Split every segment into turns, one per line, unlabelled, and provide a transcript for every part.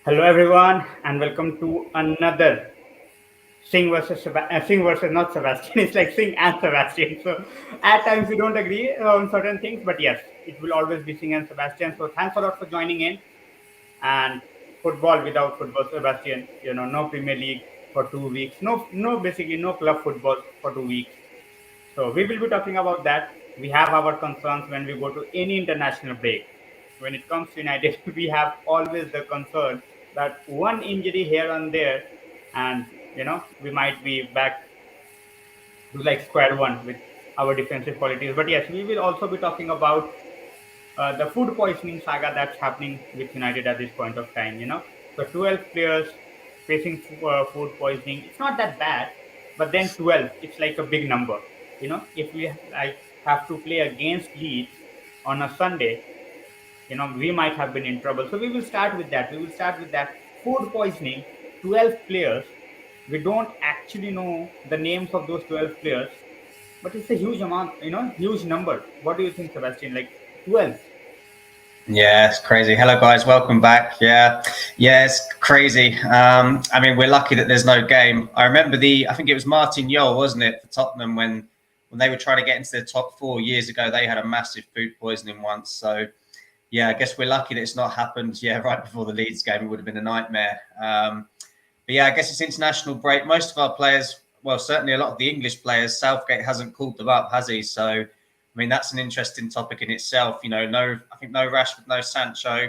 Hello, everyone, and welcome to another Sing versus not Sebastian. It's like Sing and Sebastian. So at times we don't agree on certain things, but yes, it will always be Sing and Sebastian. So thanks a lot for joining in. And football without football, Sebastian. No Premier League for 2 weeks. Basically no club football for 2 weeks. So we will be talking about that. We have our concerns when we go to any international break. When it comes to United, we have always the concern that one injury here and there, and we might be back to like square one with our defensive qualities. But yes, we will also be talking about the food poisoning saga that's happening with United at this point of time. So 12 players facing food poisoning. It's not that bad, but then 12, it's like a big number. If we like have to play against Leeds on a Sunday, we might have been in trouble. So we will start with that. We will start with that food poisoning. 12 players. We don't actually know the names of those 12 players, but it's a huge amount. Huge number. What do you think, Sebastian? Like 12.
Yeah, it's crazy. Hello, guys. Welcome back. Yeah, it's crazy. I mean, we're lucky that there's no game. I remember I think it was Martin Jol, wasn't it, for Tottenham when they were trying to get into the top 4 years ago. They had a massive food poisoning once. So, yeah, I guess we're lucky that it's not happened. Yeah, right before the Leeds game, it would have been a nightmare. But yeah, I guess it's international break. Most of our players, well, certainly a lot of the English players, Southgate hasn't called them up, has he? So, I mean, that's an interesting topic in itself. I think no Rashford, no Sancho.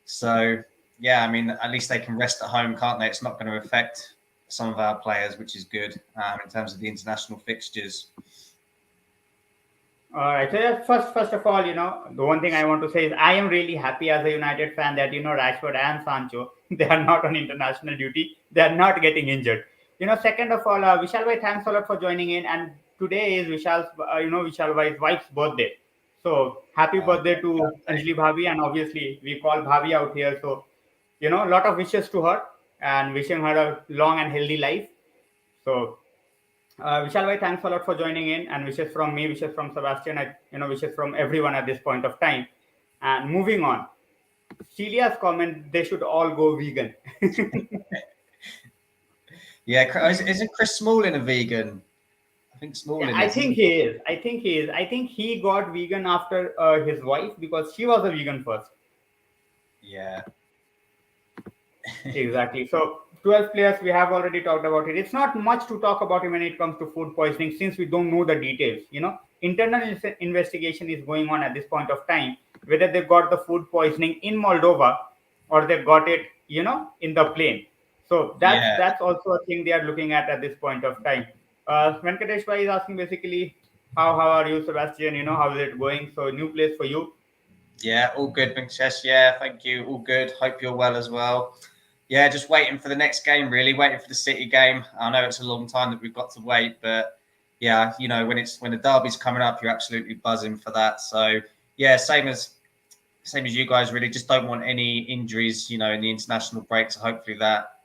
So, yeah, I mean, at least they can rest at home, can't they? It's not going to affect some of our players, which is good in terms of the international fixtures.
All right. So yeah, first of all, the one thing I want to say is I am really happy as a United fan that Rashford and Sancho they are not on international duty. They are not getting injured. Second of all, Vishal bhai, thanks a lot for joining in. And today is Vishal bhai's wife's birthday. So happy birthday to Anjali Bhabi, and obviously we call Bhabi out here. So a lot of wishes to her and wishing her a long and healthy life. So Vishal bhai, thanks a lot for joining in, and wishes from me, wishes from Sebastian, wishes from everyone at this point of time. And moving on, Celia's comment: they should all go vegan.
Yeah, isn't Chris Smalling a vegan? I think
Yeah,
Smalling
I
is,
think
isn't
he is. I think he is. I think he got vegan after his wife because she was a vegan first.
he? Yeah.
Exactly. So 12 players, we have already talked about it. It's not much to talk about when it comes to food poisoning since we don't know the details. Internal investigation is going on at this point of time, whether they got the food poisoning in Moldova or they got it, in the plane. So that's
Yeah.
that's also a thing they are looking at this point of time. Venkatesh Bhai is asking basically, how are you, Sebastian? How is it going? So new place for you.
Yeah, all good, Vincesh. Yeah, thank you. All good. Hope you're well as well. Yeah, just waiting for the next game, really. Waiting for the City game. I know it's a long time that we've got to wait, but yeah, when the derby's coming up, you're absolutely buzzing for that. So yeah, same as you guys. Really, just don't want any injuries, in the international break. So hopefully that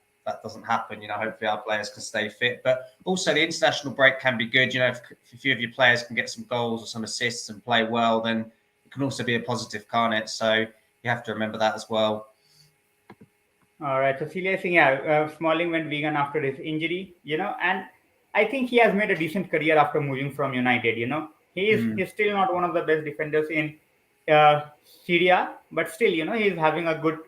doesn't happen. Hopefully our players can stay fit. But also the international break can be good. If a few of your players can get some goals or some assists and play well, then it can also be a positive, can't it? So you have to remember that as well.
All right. So Celia Singh, yeah, Smalling went vegan after his injury, and I think he has made a decent career after moving from United. He's still not one of the best defenders in Syria, but still, he's having a good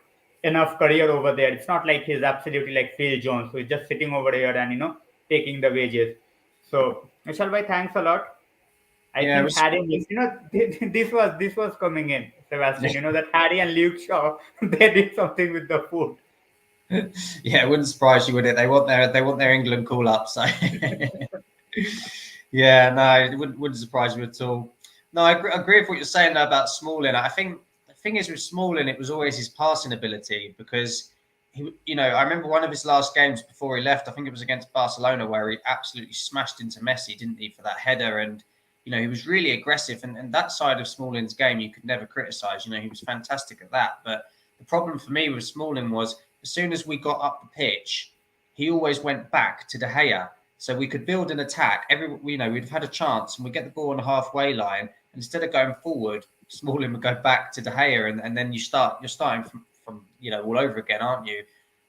enough career over there. It's not like he's absolutely like Phil Jones, who's just sitting over here and taking the wages. So Vishal bhai, thanks a lot. I
Yeah,
think Harry, this was coming in, Sebastian. That Harry and Luke Shaw they did something with the food.
yeah, it wouldn't surprise you, would it? They want their England call up. So yeah, no, it wouldn't surprise you at all. No, I agree with what you're saying though about Smalling. I think the thing is with Smalling, it was always his passing ability because I remember one of his last games before he left. I think it was against Barcelona where he absolutely smashed into Messi, didn't he, for that header? And he was really aggressive. And that side of Smalling's game you could never criticise. He was fantastic at that. But the problem for me with Smalling was as soon as we got up the pitch, he always went back to De Gea. So we could build an attack. We'd have had a chance, and we get the ball on the halfway line. And instead of going forward, Smalling would go back to De Gea, and then you're starting from from all over again, aren't you?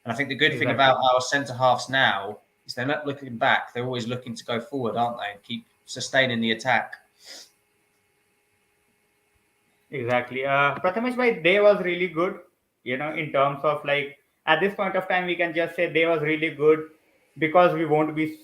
And I think the good thing
Exactly.
about our centre halves now is they're not looking back; they're always looking to go forward, aren't they? And keep sustaining the attack.
Exactly. Prathamesh bhai, they was really good, in terms of like at this point of time we can just say they was really good because we won't be,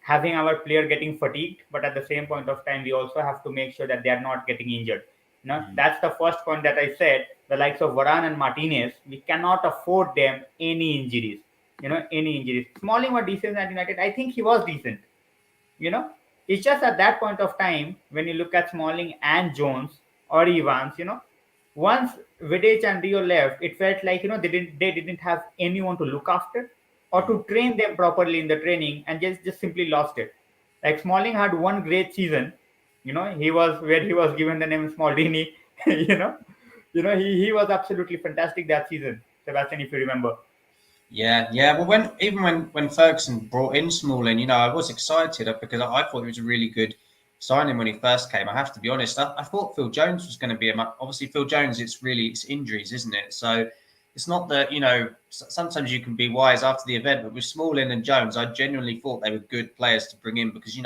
having our player getting fatigued, but at the same point of time we also have to make sure that they are not getting injured.
Mm.
That's the first point that I said. The likes of Varane and Martinez, we cannot afford them any injuries. Any injuries. Smalling was decent at United. I think he was decent. You know, it's just at that point of time when you look at Smalling and Jones or Evans, once Vidic and Rio left, it felt like they didn't have anyone to look after or
Mm.
to train them properly in the training, and just simply lost it. Like Smalling had one great season, he was where he was given the name Smaldini, you know, he was absolutely fantastic that season, Sebastian, if you remember.
Yeah, yeah. Well, when Ferguson brought in Smalling, I was excited because I thought he was a really good signing when he first came. I have to be honest. I thought Phil Jones was going to be obviously Phil Jones. It's injuries, isn't it? So it's not that sometimes you can be wise after the event, but with Smalling and Jones, I genuinely thought they were good players to bring in because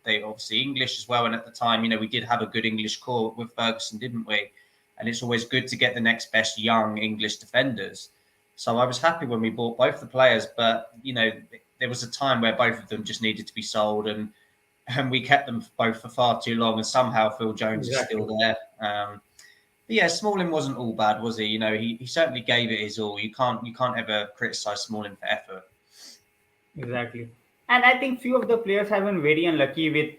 they obviously English as well, and at the time we did have a good English core with Ferguson, didn't we? And it's always good to get the next best young English defenders. So I was happy when we bought both the players, but there was a time where both of them just needed to be sold, and we kept them both for far too long. And somehow Phil Jones is still
Exactly.
there. But yeah, Smalling wasn't all bad, was he? He certainly gave it his all. You can't ever criticise Smalling for effort.
Exactly. And I think few of the players have been very unlucky with,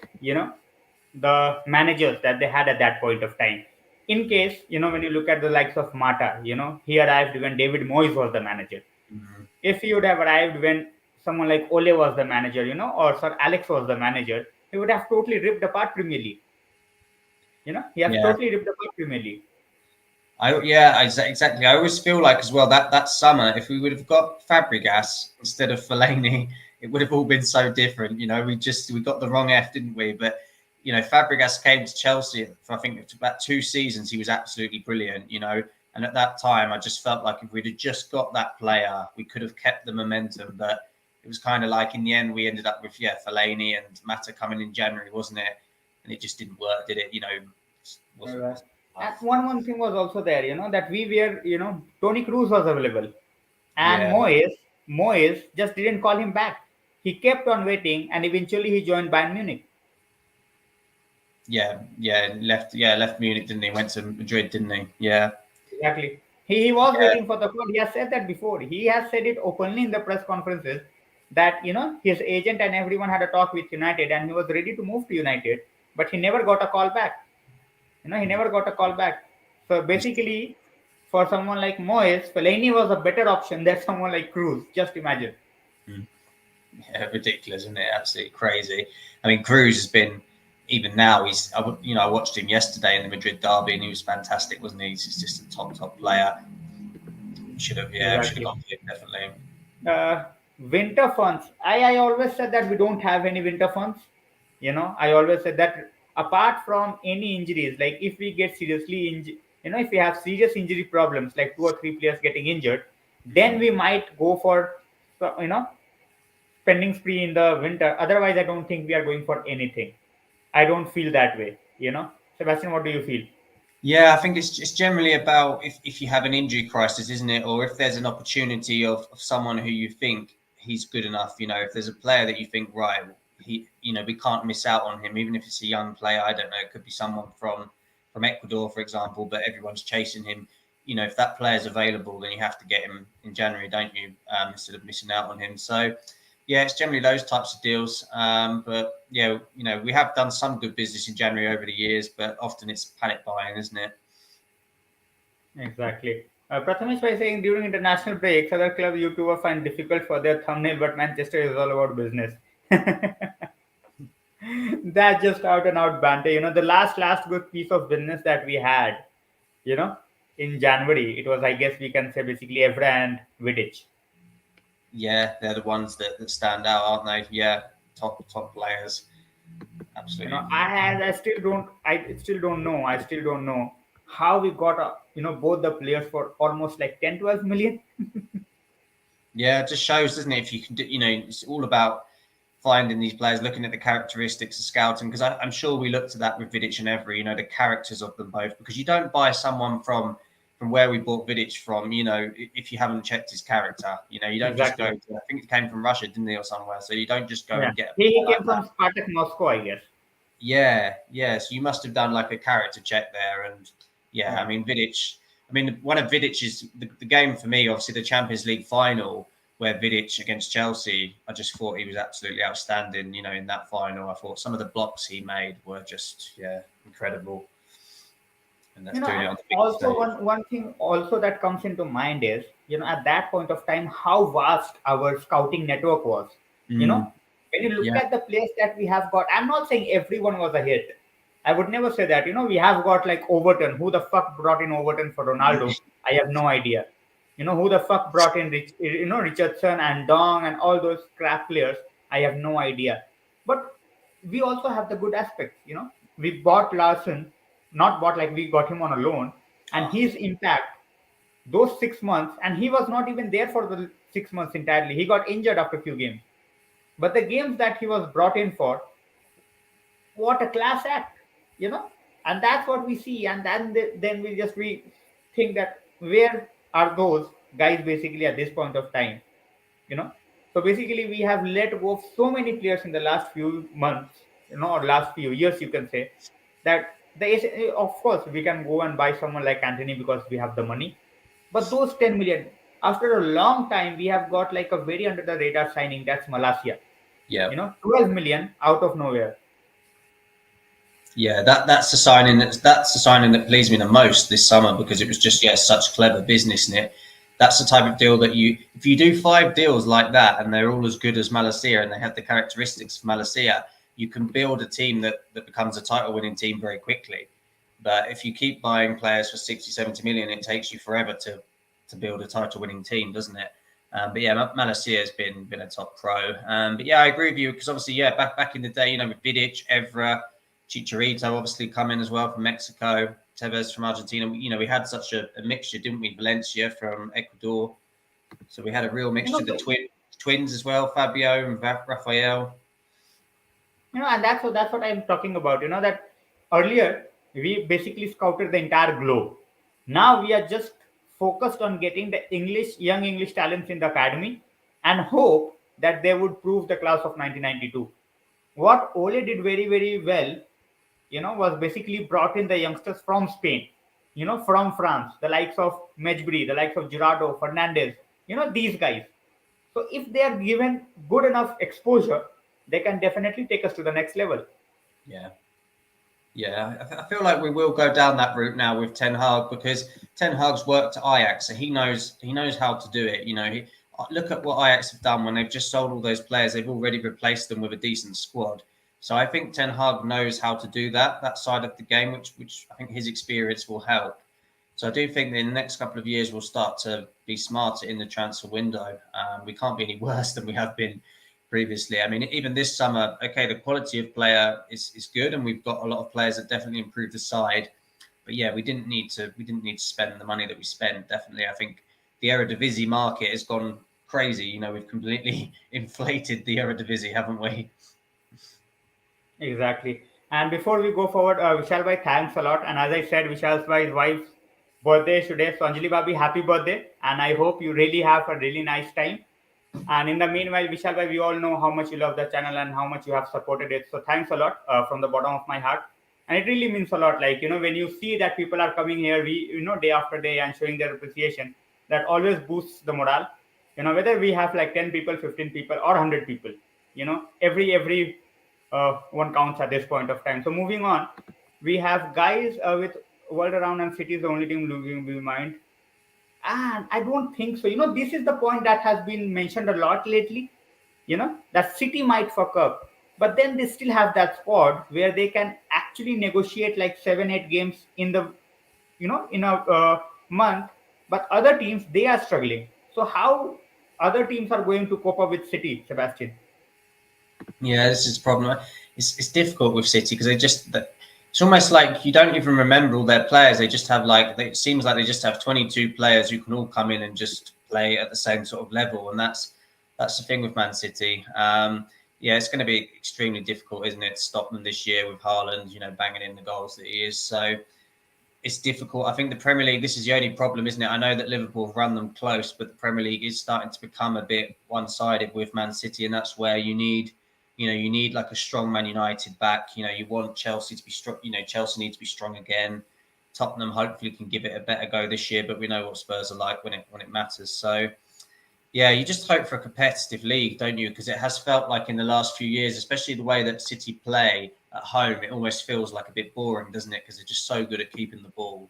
the managers that they had at that point of time. In case, when you look at the likes of Mata, he arrived when David Moyes was the manager.
Mhm.
If he would have arrived when someone like Ole was the manager, or Sir Alex was the manager, he would have totally ripped apart Premier League. He has
Yeah.
totally ripped apart Premier League.
Exactly. I always feel like as well that summer, if we would have got Fabregas instead of Fellaini, it would have all been so different. We got the wrong F, didn't we? But Fabregas came to Chelsea for I think it's about 2 seasons. He was absolutely brilliant. And at that time, I just felt like if we'd have just got that player, we could have kept the momentum. But it was kind of like in the end, we ended up with Fellaini and Mata coming in January, wasn't it? And it just didn't work, did it? Wasn't
Alright. And
enough.
one thing was also there, that we were, Tony Cruz was available. And
Yeah.
Moyes just didn't call him back. He kept on waiting, and eventually he joined Bayern Munich.
Left Munich, didn't he? Went to Madrid, didn't he? Yeah,
Exactly. He was
yeah,
waiting for the call. He has said that before. He has said it openly in the press conferences that his agent and everyone had a talk with United, and he was ready to move to United, but he never got a call back. He never got a call back. So basically, for someone like Moyes, Fellaini was a better option than someone like Cruz. Just imagine.
yeah, ridiculous, isn't it? Absolutely crazy. I mean, Cruz has been even now. I watched him yesterday in the Madrid derby, and he was fantastic, wasn't he? He's just a top player. Should have
Exactly.
gone for him definitely.
Winter funds. I always said that we don't have any winter funds. I always said that apart from any injuries, like if we get seriously injured, if we have serious injury problems, like two or three players getting injured, then we might go for, spending spree in the winter. Otherwise, I don't think we are going for anything. I don't feel that way. Sebastian, what do you feel?
Yeah, I think it's generally about if you have an injury crisis, isn't it? Or if there's an opportunity of someone who you think he's good enough, if there's a player that you think, right, we can't miss out on him, even if it's a young player. I don't know, it could be someone from Ecuador, for example, but everyone's chasing him. If that player's available, then you have to get him in January, don't you? Instead of missing out on him. So yeah, it's generally those types of deals. But yeah, we have done some good business in January over the years, but often it's panic buying, isn't it?
Exactly. Prathamesh by saying during international breaks, other club YouTubers find difficult for their thumbnail, but Manchester is all about business. That's just out and out banter. The last good piece of business that we had, you know, in January, it was, I guess we can say, basically Evra and Vidic.
Yeah, they're the ones that stand out, aren't they? Yeah, top players,
You know,
absolutely.
I still don't know how we got both the players for almost like 10-12 million.
Yeah, it just shows, doesn't it? If you can do, it's all about finding these players, looking at the characteristics of scouting. Because I'm sure we looked at that with Vidic and Evra, the characters of them both. Because you don't buy someone from where we bought Vidic from, if you haven't checked his character. You don't just go
Exactly.
to, I think it came from Russia, didn't he, or somewhere. So you don't just go
Yeah.
and get a
He
player
came
like that.
from Spartak Moscow, I guess.
Yeah, yeah. So you must have done like a character check there, and yeah, I
Yeah.
mean Vidic. I mean, one of Vidic's the game for me, obviously the Champions League final where Vidic against Chelsea. I just thought he was absolutely outstanding. In that final, I thought some of the blocks he made were just incredible, and that's doing it
And
on the big
also
stage.
one thing also that comes into mind is, at that point of time, how vast our scouting network was. You know,
Mm,
when you look
yeah,
at the players that we have got, I'm not saying everyone was a hit. I would never say that. We have got like Overton. Who the fuck brought in Overton for Ronaldo? I have no idea. Who the fuck brought in Richardson and Dong and all those crap players? I have no idea. But we also have the good aspects. We bought Larson, not bought, like we got him on a loan, and
oh,
his impact those 6 months, and he was not even there for the 6 months entirely. He got injured after a few games. But the games that he was brought in for, what a class act, and that's what we see. And then we think that where are those guys basically at this point of time, you know so basically we have let go of so many players in the last few months, or last few years, you can say, that of course we can go and buy someone like Anthony because we have the money. But those 10 million, after a long time, we have got like a very under the radar signing, that's Malaysia.
yeah.
12 million out of nowhere.
Yeah, that's the signing that pleased me the most this summer because it was just such clever business in it. That's the type of deal that if you do 5 deals like that and they're all as good as Malasia and they have the characteristics of Malasia, you can build a team that becomes a title winning team very quickly. But if you keep buying players for 60, 70 million, it takes you forever to build a title winning team, doesn't it? But yeah, Malasia has been a top pro. But yeah, I agree with you because obviously, back in the day, with Vidic, Evra, Chicharito obviously come in as well from Mexico, Tevez from Argentina. We had such a mixture, didn't we? Valencia from Ecuador. So we had a real mixture. The
So,
twins as well, Fabio and Rafael.
and that's what I'm talking about. That earlier we basically scouted the entire globe. Now we are just focused on getting the young English talents in the academy, and hope that they would prove the class of 1992. What Ole did very, very well, was basically brought in the youngsters from Spain, from France, the likes of Mejbri, the likes of Girardo, Fernandez, these guys. So if they are given good enough exposure, they can definitely take us to the next level.
Yeah. Yeah, I feel like we will go down that route now with Ten Hag because Ten Hag's worked at Ajax, so he knows how to do it. Look at what Ajax have done when they've just sold all those players; they've already replaced them with a decent squad. So I think Ten Hag knows how to do that side of the game, which I think his experience will help. So I do think that in the next couple of years we'll start to be smarter in the transfer window. We can't be any worse than we have been previously. I mean, even this summer, okay, the quality of player is good, and we've got a lot of players that definitely improved the side. But yeah, we didn't need to spend the money that we spent. Definitely, I think the Eredivisie market has gone crazy. We've completely inflated the Eredivisie, haven't we?
Exactly. And before we go forward, Vishal Bhai, thanks a lot. And as I said, Vishal Bhai's wife's birthday is today. So Anjali Babi, happy birthday. And I hope you really have a really nice time. And in the meanwhile, Vishal Bhai, we all know how much you love the channel and how much you have supported it. So thanks a lot from the bottom of my heart. And it really means a lot. Like, when you see that people are coming here, day after day and showing their appreciation, that always boosts the morale. Whether we have like 10 people, 15 people, or 100 people, every one counts at this point of time. So moving on, we have guys with world around and cities, the only team losing we mind. And I don't think so. This is the point that has been mentioned a lot lately. That City might fuck up, but then they still have that squad where they can actually negotiate like 7, 8 games in a month. But other teams, they are struggling. So how other teams are going to cope up with City, Sebastian?
Yeah, this is the problem. It's difficult with City because It's almost like you don't even remember all their players. They just have it seems like they just have 22 players who can all come in and just play at the same sort of level. And that's the thing with Man City. Yeah, it's going to be extremely difficult, isn't it, to stop them this year with Haaland, banging in the goals that he is. So it's difficult. I think the Premier League, this is the only problem, isn't it? I know that Liverpool have run them close, but the Premier League is starting to become a bit one-sided with Man City, and that's where you need like a strong Man United back. You want Chelsea to be strong. Chelsea need to be strong again. Tottenham hopefully can give it a better go this year, but we know what Spurs are like when it matters. So yeah, you just hope for a competitive league, don't you? Because it has felt like in the last few years, especially the way that City play at home, it almost feels like a bit boring, doesn't it? Because they're just so good at keeping the ball.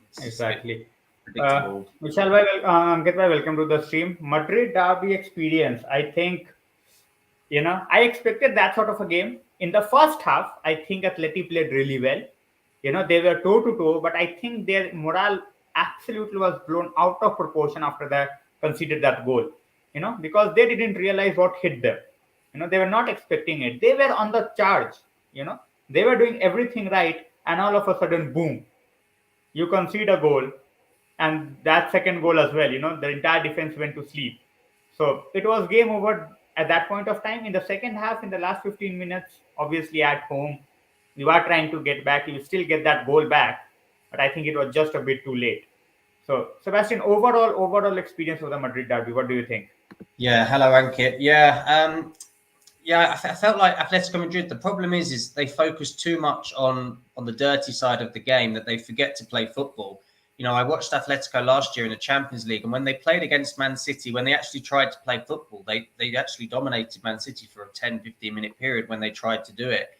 It's just a bit
Exactly.
predictable.
Vishal bhai, Ankit bhai, welcome to the stream. Madrid derby experience. I think, I expected that sort of a game. In the first half, I think Atleti played really well. They were toe to toe, but I think their morale absolutely was blown out of proportion after they conceded that goal. Because they didn't realize what hit them. They were not expecting it. They were on the charge. They were doing everything right, and all of a sudden, boom, you concede a goal, and that second goal as well. The entire defense went to sleep. So it was game over at that point of time. In the second half, in the last 15 minutes, obviously at home, you are trying to get back. You still get that goal back, but I think it was just a bit too late. So Sebastian, overall experience of the Madrid derby. What do you think?
Yeah, hello, Ankit. Yeah, I felt like Atletico Madrid. The problem is they focus too much on the dirty side of the game that they forget to play football. I watched Atletico last year in the Champions League, and when they played against Man City, when they actually tried to play football, they actually dominated Man City for a 10-15 minute period when they tried to do it.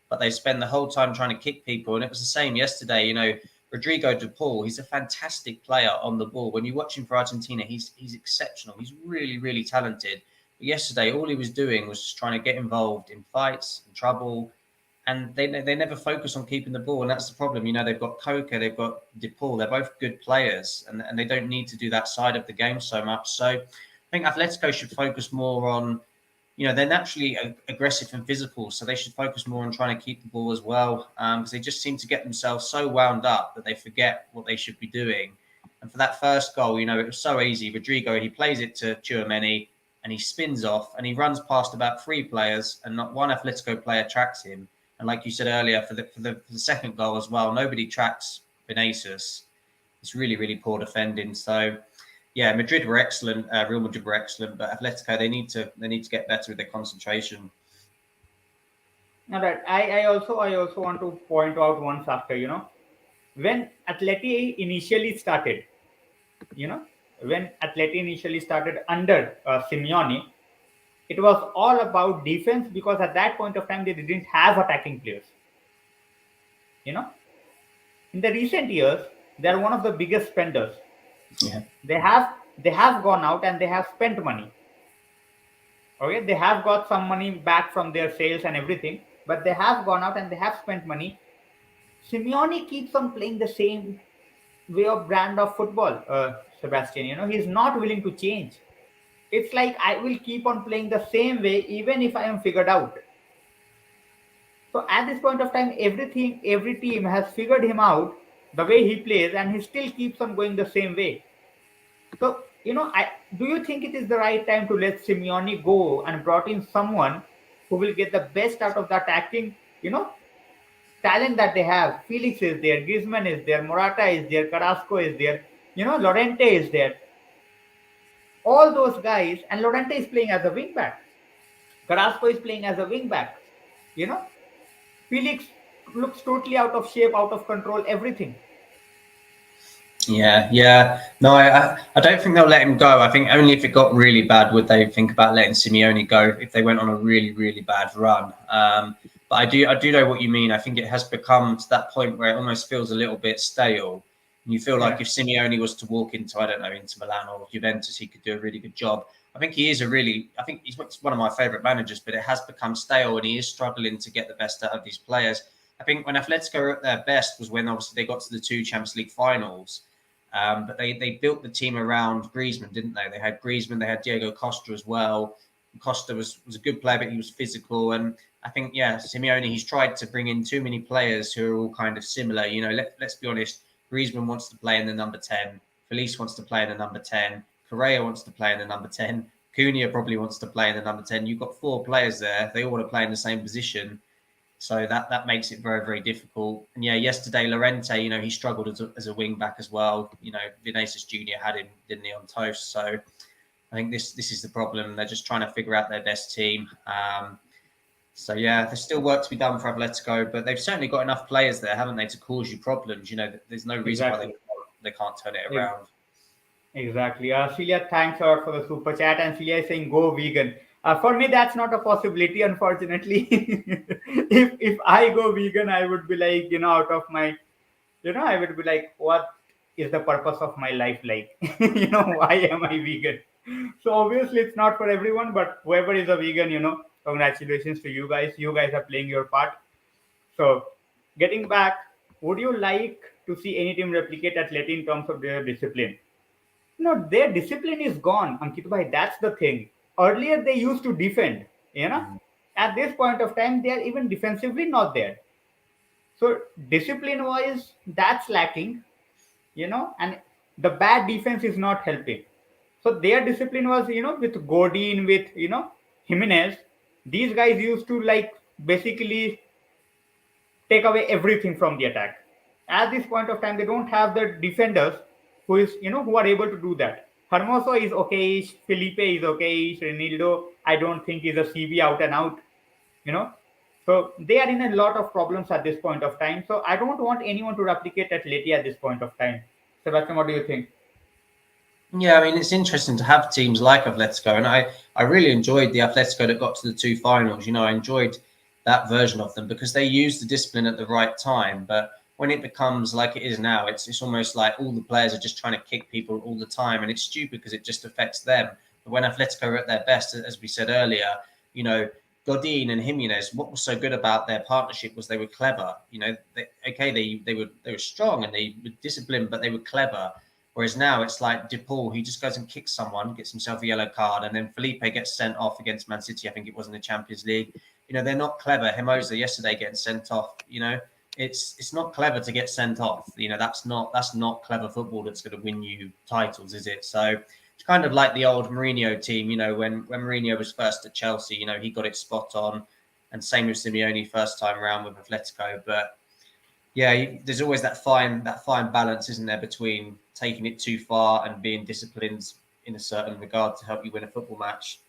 But they spend the whole time trying to kick people, and it was the same yesterday. Rodrigo de Paul, he's a fantastic player on the ball. When you watch him for Argentina, he's exceptional. He's really, really talented. But yesterday, all he was doing was just trying to get involved in fights and trouble, and they never focus on keeping the ball, and that's the problem. They've got Coca, they've got De Paul, they're both good players, and they don't need to do that side of the game so much. So I think Atletico should focus more on, they're naturally aggressive and physical, so they should focus more on trying to keep the ball as well, because they just seem to get themselves so wound up that they forget what they should be doing. And for that first goal, it was so easy. Rodrigo, he plays it to Tchouaméni, and he spins off, and he runs past about three players, and not one Atletico player tracks him. And like you said earlier, for the second goal as well, nobody tracks Vinicius. It's really, really poor defending. So yeah, Madrid were excellent. Real Madrid were excellent, but Atletico they need to get better with their concentration.
All right. I also want to point out one factor. When Atleti initially started, you know, when Atleti initially started under Simeone, it was all about defense because at that point of time they didn't have attacking players. You know, in the recent years, they are one of the biggest spenders.
Yeah.
They have gone out and they have spent money. Okay, they have got some money back from their sales and everything, but they have gone out and they have spent money. Simeone keeps on playing the same way of brand of football, Sebastian. He's not willing to change. It's like I will keep on playing the same way even if I am figured out. So at this point of time, every team has figured him out the way he plays, and he still keeps on going the same way. So I do you think it is the right time to let Simeone go and brought in someone who will get the best out of the attacking, talent that they have? Felix is there, Griezmann is there, Morata is there, Carrasco is there, Lorente is there. All those guys, and Lorente is playing as a wing back. Carrasco is playing as a wing back. You know, Felix looks totally out of shape, out of control, everything.
Yeah. No, I don't think they'll let him go. I think only if it got really bad would they think about letting Simeone go, if they went on a really, really bad run. But I do know what you mean. I think it has become to that point where it almost feels a little bit stale. And you feel like
Yeah.
if Simeone was to walk into, I don't know, into Milan or Juventus, he could do a really good job. I think he's one of my favourite managers, but it has become stale and he is struggling to get the best out of these players. I think when Atletico were at their best was when obviously they got to the two Champions League finals. But they built the team around Griezmann, didn't they? They had Griezmann, they had Diego Costa as well. Costa was a good player, but he was physical. And I think, yeah, Simeone, he's tried to bring in too many players who are all kind of similar. Let's be honest. Griezmann wants to play in the number 10. Felice wants to play in the number 10. Correa wants to play in the number 10. Cunha probably wants to play in the number 10. You've got four players there. They all want to play in the same position. So that makes it very, very difficult. And yeah, yesterday, Lorente, he struggled as a wing back as well. Vinicius Jr. had him, didn't he, on toast. So I think this is the problem. They're just trying to figure out their best team. So yeah, there's still work to be done for Atletico, but they've certainly got enough players there, haven't they, to cause you problems? There's no reason why
Exactly.
they can't turn it
Ex-
around.
Exactly. Celia, thanks a lot for the super chat. And Celia is saying, go vegan. For me, that's not a possibility, unfortunately. If I go vegan, I would be like, out of my, I would be like, what is the purpose of my life like? Why am I vegan? So obviously, it's not for everyone, but whoever is a vegan, congratulations to you guys. You guys are playing your part. So, getting back, would you like to see any team replicate Atleti in terms of their discipline? No, their discipline is gone, Ankit bhai. That's the thing. Earlier, they used to defend. You know,
Mm.
at this point of time, they are even defensively not there. So, discipline-wise, that's lacking. And the bad defense is not helping. So their discipline was, with Godin, with Jimenez. These guys used to like basically take away everything from the attack. At this point of time, they don't have the defenders who are able to do that. Hermoso is okay, Felipe is okay, Renildo, I don't think is a CB out and out, you know. So they are in a lot of problems at this point of time. So I don't want anyone to replicate Atleti at this point of time. Sebastian, what do you think?
Yeah, I mean, it's interesting to have teams like Atletico, and I really enjoyed the Atletico that got to the two finals. I enjoyed that version of them because they used the discipline at the right time. But when it becomes like it is now, it's almost like all the players are just trying to kick people all the time, and it's stupid because it just affects them. But when Atletico are at their best, as we said earlier, you know, Godin and Jimenez, what was so good about their partnership was they were clever. They were strong and they were disciplined, but they were clever. Whereas now it's like DePaul, he just goes and kicks someone, gets himself a yellow card, and then Felipe gets sent off against Man City. I think it was in the Champions League. They're not clever. Hermosa yesterday getting sent off. It's not clever to get sent off. That's not clever football that's going to win you titles, is it? So it's kind of like the old Mourinho team. When Mourinho was first at Chelsea, he got it spot on, and same with Simeone first time around with Atletico, but yeah, there's always that fine balance, isn't there, between taking it too far and being disciplined in a certain regard to help you win a football match.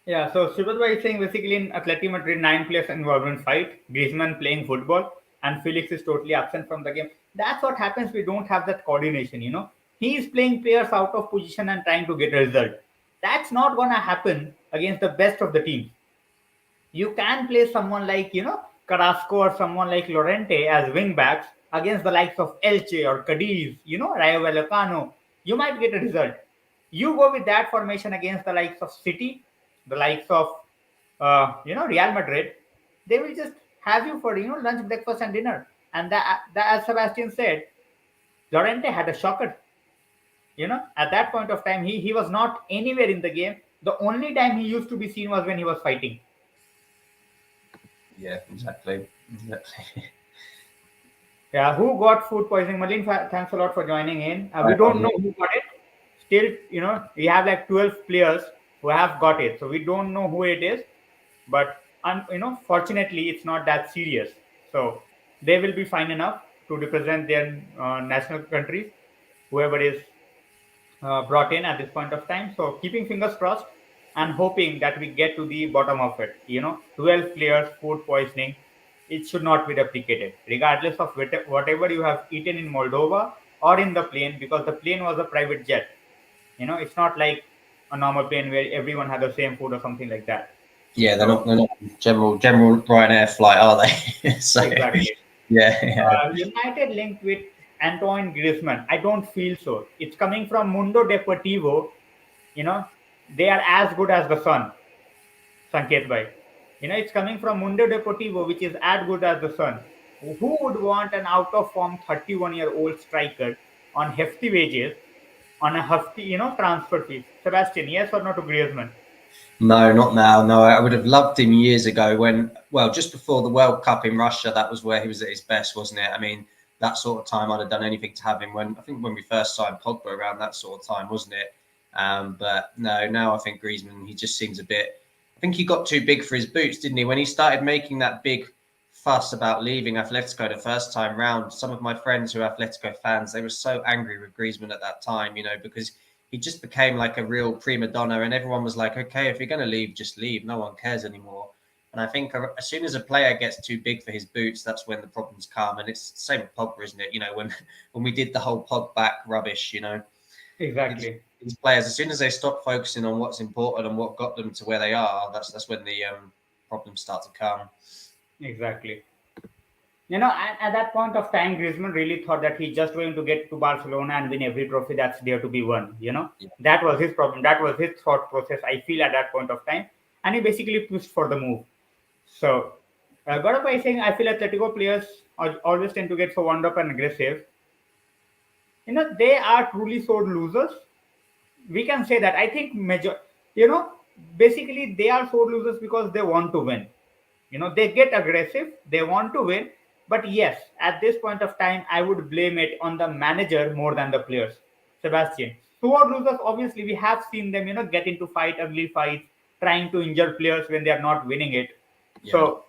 Yeah, so Subhadra is saying basically in Atleti Madrid, 9 players involved in fight, Griezmann playing football, and Felix is totally absent from the game. That's what happens. We don't have that coordination. He is playing players out of position and trying to get a result. That's not going to happen against the best of the teams. You can play someone like, Carrasco or someone like Lorente as wing backs against the likes of Elche or Cadiz, Rayo Vallecano. You might get a result. You go with that formation against the likes of City, the likes of, Real Madrid. They will just have you for, lunch, breakfast, and dinner. And as Sebastian said, Lorente had a shocker. At that point of time, he was not anywhere in the game. The only time he used to be seen was when he was fighting.
Yeah, exactly.
Yeah, who got food poisoning? Malin, thanks a lot for joining in. We don't
Um,
know who got it. Still, we have like 12 players who have got it. So we don't know who it is. But, fortunately, it's not that serious. So they will be fine enough to represent their national countries, whoever is brought in at this point of time. So keeping fingers crossed and hoping that we get to the bottom of it. 12 players, food poisoning, it should not be replicated, regardless of whatever you have eaten in Moldova or in the plane, because the plane was a private jet. It's not like a normal plane where everyone had the same food or something like that.
yeah, they're
So
not they're not general Ryanair flight, are they? So
exactly.
yeah.
United linked with Antoine Griezmann. I don't feel so. It's coming from Mundo Deportivo. You know, they are as good as the sun, Sanket Bhai. It's coming from Mundo Deportivo, which is as good as the sun. Who would want an out of form 31-year-old striker on hefty wages? on a hefty, transfer fee. Sebastian, yes or no to Griezmann?
No, not now. No, I would have loved him years ago when, well, just before the World Cup in Russia, that was where he was at his best, wasn't it? I mean, that sort of time, I'd have done anything to have him when, I think when we first signed Pogba around that sort of time, wasn't it? But no, now I think Griezmann, he just seems a bit, I think he got too big for his boots, didn't he? When he started making that big fuss about leaving Atletico the first time round, some of my friends who are Atletico fans, they were so angry with Griezmann at that time, because he just became like a real prima donna, and everyone was like, "Okay, if you're going to leave, just leave. No one cares anymore." And I think as soon as a player gets too big for his boots, that's when the problems come. And it's the same with Pogba, isn't it? When we did the whole Pog back rubbish,
Exactly.
these players, as soon as they stop focusing on what's important and what got them to where they are, that's when the problems start to come.
Exactly. At that point of time, Griezmann really thought that he's just going to get to Barcelona and win every trophy that's there to be won.
Yeah,
That was his problem. That was his thought process, I feel, at that point of time. And he basically pushed for the move. So, got up by saying, I feel Atletico players always tend to get so wound up and aggressive. They are truly sore losers. We can say that. I think you know, basically they are sore losers because they want to win. They get aggressive, they want to win. But yes, at this point of time, I would blame it on the manager more than the players. Sebastian. Sore losers, obviously, we have seen them, get into ugly fights, trying to injure players when they are not winning it.
yeah.
So,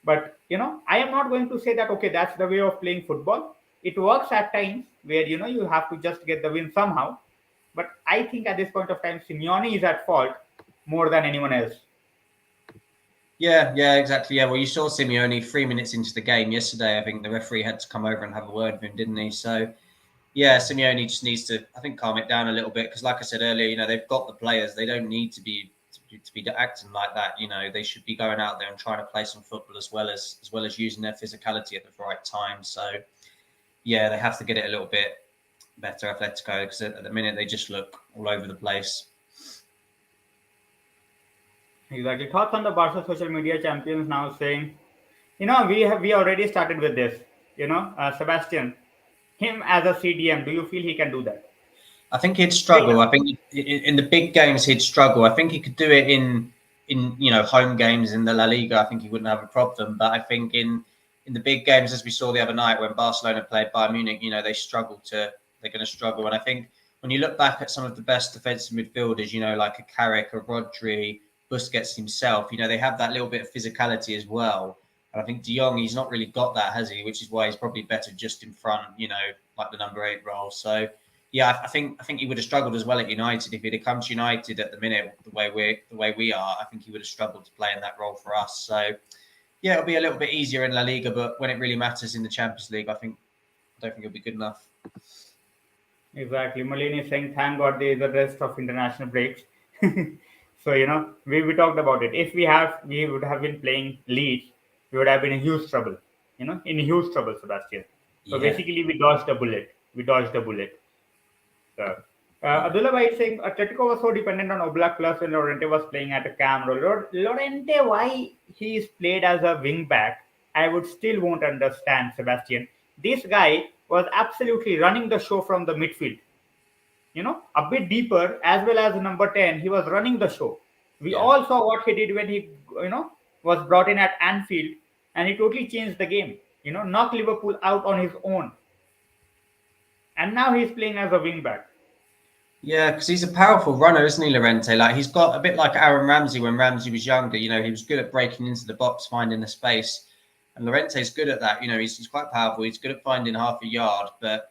but I am not going to say that okay, that's the way of playing football. It works at times where you have to just get the win somehow. But I think at this point of time, Simeone is at fault more than anyone else.
Yeah, exactly. Yeah, well, you saw Simeone 3 minutes into the game yesterday. I think the referee had to come over and have a word with him, didn't he? So, yeah, Simeone just needs to, I think, calm it down a little bit because, like I said earlier, they've got the players. They don't need to be acting like that. They should be going out there and trying to play some football as well as using their physicality at the right time. So, yeah, they have to get it a little bit better, Atletico, because at the minute they just look all over the place.
Exactly. Thoughts on the Barca social media champions now saying, we already started with this. Sebastian, him as a CDM, do you feel he can do that?
I think he'd
Big
struggle. I think in the big games he'd struggle. I think he could do it in home games in the La Liga. I think he wouldn't have a problem. But I think in the big games, as we saw the other night when Barcelona played Bayern Munich, they're going to struggle. And I think when you look back at some of the best defensive midfielders, like a Carrick, a Rodri, Busquets himself, they have that little bit of physicality as well. And I think De Jong, he's not really got that, has he? Which is why he's probably better just in front, like the number 8 role. So yeah, I think he would have struggled as well at United if he'd have come to United at the minute the way we are. I think he would have struggled to play in that role for us. So yeah, it'll be a little bit easier in La Liga, but when it really matters in the Champions League, I don't think it'll be good enough.
Exactly. Malini is saying, thank God there is a rest of international breaks. So, we talked about it. If we would have been playing Leeds, we would have been in huge trouble, in huge trouble, Sebastian. So
Yeah,
basically, we dodged a bullet. We dodged a bullet. So,
yeah,
Abdullah Bhai is saying Atletico was so dependent on Oblak plus when Lorente was playing at a cam role. Lorente, why he is played as a wing back, I would still won't understand, Sebastian. This guy was absolutely running the show from the midfield. A bit deeper as well as number 10. He was running the show. We
yeah.
all saw what he did when he, was brought in at Anfield, and he totally changed the game. Knocked Liverpool out on his own, and now he's playing as a wing back.
Yeah, because he's a powerful runner, isn't he, Lorente? Like he's got a bit like Aaron Ramsey when Ramsey was younger. He was good at breaking into the box, finding the space, and Lorente's good at that. He's quite powerful. He's good at finding half a yard, but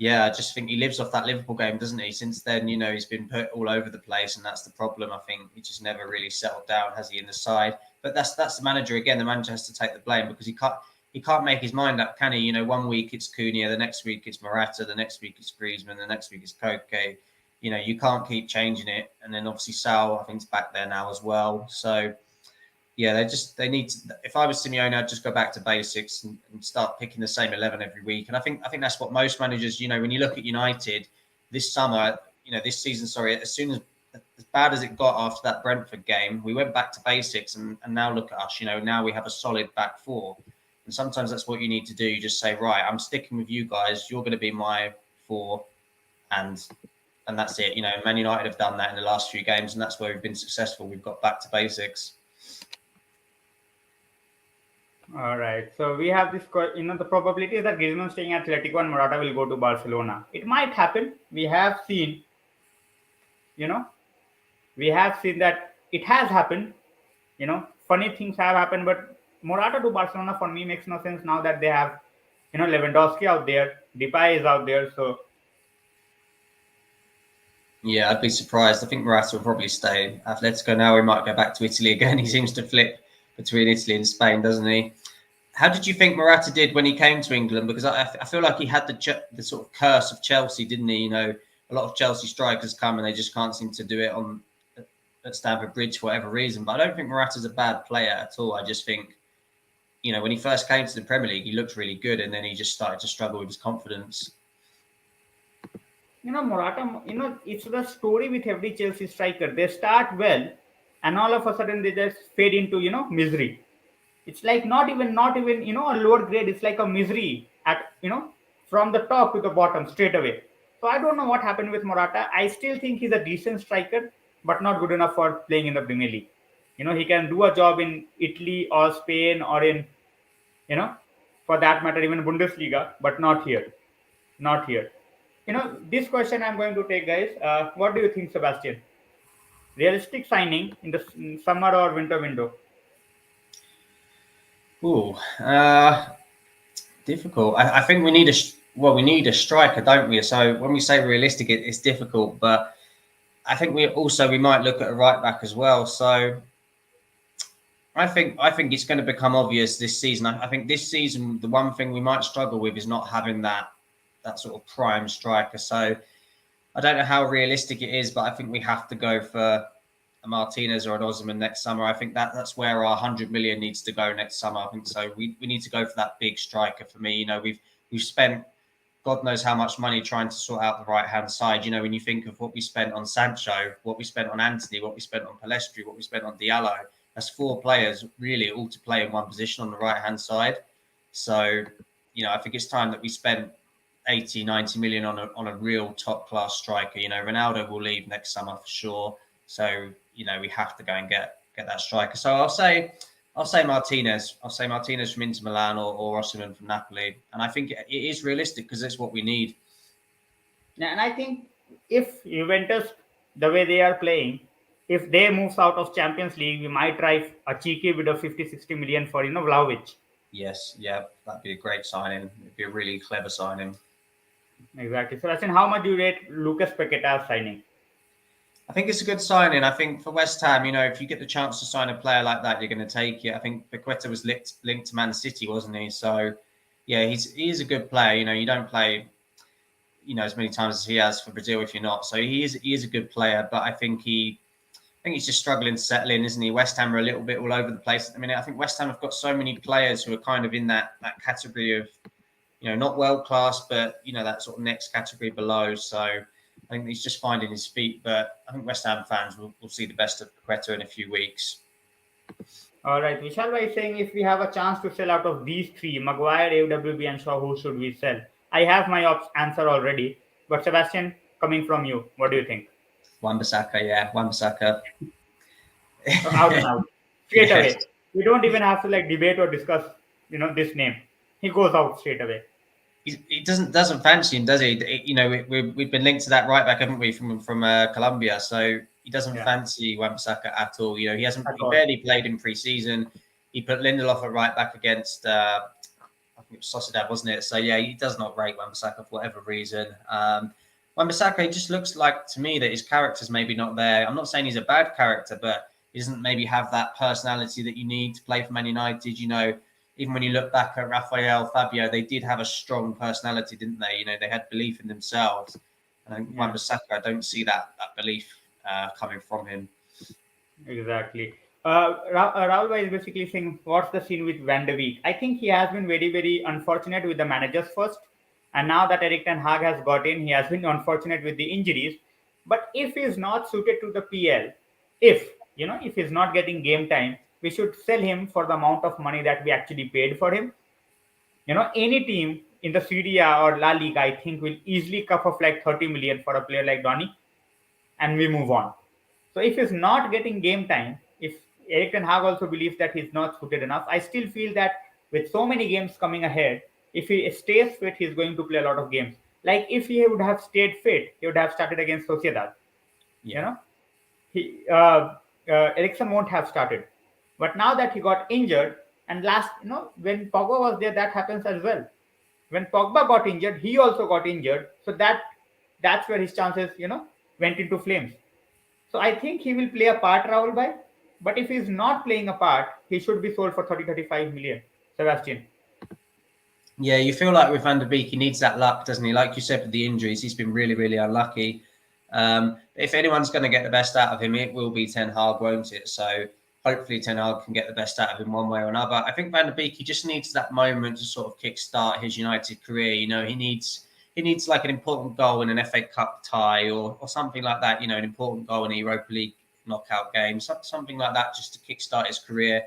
yeah, I just think he lives off that Liverpool game, doesn't he? Since then, he's been put all over the place, and that's the problem. I think he just never really settled down, has he, in the side? But that's the manager again. The manager has to take the blame because he can't make his mind up, can he? One week it's Cunha, the next week it's Morata, the next week it's Griezmann, the next week it's Koke. You can't keep changing it. And then obviously Sal, I think, is back there now as well. So yeah, they need to. If I was Simeone, I'd just go back to basics and start picking the same 11 every week. And I think that's what most managers, when you look at United this summer, this season, sorry, as bad as it got after that Brentford game, we went back to basics, and now look at us. Now we have a solid back four, and sometimes that's what you need to do. You just say, right, I'm sticking with you guys. You're going to be my four, and and that's it. Man United have done that in the last few games, and that's where we've been successful. We've got back to basics.
All right. So we have this, the probability is that Griezmann staying at Atletico and Morata will go to Barcelona. It might happen. You know, we have seen that it has happened. Funny things have happened, but Morata to Barcelona for me makes no sense now that they have, Lewandowski out there, Depay is out there. So
Yeah, I'd be surprised. I think Morata will probably stay. Atletico now, he might go back to Italy again. He seems to flip between Italy and Spain, doesn't he? How did you think Morata did when he came to England? Because I feel like he had the sort of curse of Chelsea, didn't he? A lot of Chelsea strikers come and they just can't seem to do it at Stamford Bridge for whatever reason. But I don't think Morata's a bad player at all. I just think, when he first came to the Premier League, he looked really good, and then he just started to struggle with his confidence.
Morata, it's the story with every Chelsea striker. They start well, and all of a sudden they just fade into misery. It's like not even a lower grade. It's like a misery at from the top to the bottom straight away. So I don't know what happened with Morata. I still think he's a decent striker, but not good enough for playing in the Premier League. He can do a job in Italy or Spain or in you know for that matter even Bundesliga, but not here. Not here. This question I'm going to take, guys. What do you think, Sebastian? Realistic signing in the summer or winter window?
Ooh, difficult. I think we need a striker, don't we? So when we say realistic, it's difficult, but I think we might look at a right back as well. So I think it's going to become obvious this season. I think this season the one thing we might struggle with is not having that sort of prime striker. So I don't know how realistic it is, but I think we have to go for a Martinez or an Osman next summer. I think that's where our 100 million needs to go next summer. I think so. We need to go for that big striker. For me, we've spent God knows how much money trying to sort out the right hand side. When you think of what we spent on Sancho, what we spent on Anthony, what we spent on Palestri, what we spent on Diallo, that's 4 players really all to play in one position on the right hand side. So, I think it's time that we spent 80, 90 million on a real top class striker. Ronaldo will leave next summer for sure. So, we have to go and get that striker. So I'll say Martinez. I'll say Martinez from Inter Milan or Osimhen from Napoli. And I think it is realistic because it's what we need.
Yeah, and I think if Juventus, the way they are playing, if they moves out of Champions League, we might try a cheeky bid of 50, 60 million for Vlahovic.
Yes, yeah, that'd be a great signing. It'd be a really clever signing.
Exactly. So, Rasin, how much do you rate Lucas Paqueta's signing?
I think it's a good signing. I think for West Ham, if you get the chance to sign a player like that, you're going to take it. I think Paqueta was linked to Man City, wasn't he? So, yeah, he is a good player. You don't play, as many times as he has for Brazil if you're not. So he is a good player, but I think he's just struggling to settle in, isn't he? West Ham are a little bit all over the place at the minute. I think West Ham have got so many players who are kind of in that category of, not world class, but that sort of next category below. So I think he's just finding his feet. But I think West Ham fans will see the best of Paqueta in a few weeks.
All right, Vishal is saying if we have a chance to sell out of these 3, Maguire, AWB, and Shaw, who should we sell? I have my answer already, but Sebastian, coming from you, what do you think?
Wan-Bissaka, yeah, Wan-Bissaka.
Out and out, straight
Yes.
away. We don't even have to debate or discuss, this name. He goes out straight away.
He doesn't fancy him, does he? We've been linked to that right back, haven't we, from Colombia? So he doesn't fancy Wan-Bissaka at all. He barely played in pre-season. He put Lindelof at right back against I think it was Sociedad, wasn't it? So yeah, he does not rate Wan-Bissaka for whatever reason. Wan-Bissaka, it just looks like to me that his character's maybe not there. I'm not saying he's a bad character, but he doesn't maybe have that personality that you need to play for Man United. Even when you look back at Rafael, Fabio, they did have a strong personality, didn't they? They had belief in themselves. And Wan-Bissaka, I don't see that belief coming from him.
Exactly. Raul is basically saying, what's the scene with Van de Beek? I think he has been very, very unfortunate with the managers first. And now that Eric Ten Hag has got in, he has been unfortunate with the injuries. But if he's not suited to the PL, if he's not getting game time, we should sell him for the amount of money that we actually paid for him. Any team in the Serie A or La Liga, I think will easily cuff off like 30 million for a player like Donny, and we move on. So if he's not getting game time, if Eric Ten Hag also believes that he's not suited enough, I still feel that with so many games coming ahead, if he stays fit, he's going to play a lot of games. Like if he would have stayed fit, he would have started against Sociedad. You
Yeah.
know, he Ericsson won't have started. But now that he got injured, and last, when Pogba was there, that happens as well. When Pogba got injured, he also got injured. So that's where his chances, went into flames. So I think he will play a part, Rahul Bhai. But if he's not playing a part, he should be sold for 30-35 million. Sebastian.
Yeah, you feel like with Van der Beek, he needs that luck, doesn't he? Like you said, with the injuries, he's been really, really unlucky. If anyone's going to get the best out of him, it will be Ten Hag, won't it? So hopefully Ten Hag can get the best out of him one way or another. I think Van der Beek, he just needs that moment to sort of kickstart his United career. He needs like an important goal in an FA Cup tie or something like that. An important goal in a Europa League knockout game, something like that, just to kickstart his career.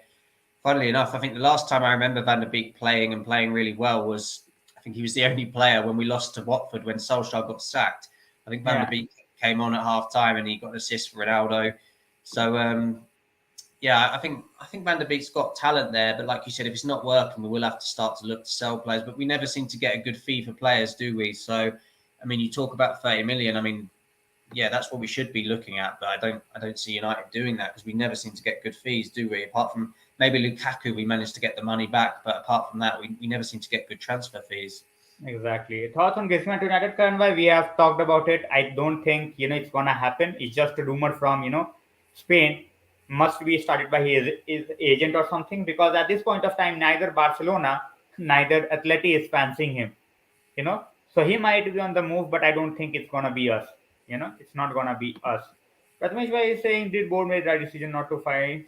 Funnily enough, I think the last time I remember Van der Beek playing and playing really well was, I think he was the only player when we lost to Watford when Solskjaer got sacked. I think Van der
Yeah.
Beek came on at half time and he got an assist for Ronaldo. So yeah, I think Van der Beek's got talent there, but like you said, if it's not working, we will have to start to look to sell players. But we never seem to get a good fee for players, do we? So, I mean, you talk about 30 million. I mean, yeah, that's what we should be looking at. But I don't see United doing that because we never seem to get good fees, do we? Apart from maybe Lukaku, we managed to get the money back, but apart from that, we never seem to get good transfer fees.
Exactly. Thoughts on Griezmann to United, Karan bhai? We have talked about it. I don't think it's gonna happen. It's just a rumor from Spain. Must be started by his agent or something, because at this point of time, neither Barcelona, neither Atleti is fancying him. You know, so he might be on the move, but I don't think it's gonna be us. It's not gonna be us. Prathamesh bhai is saying, did board make the right decision not to sign?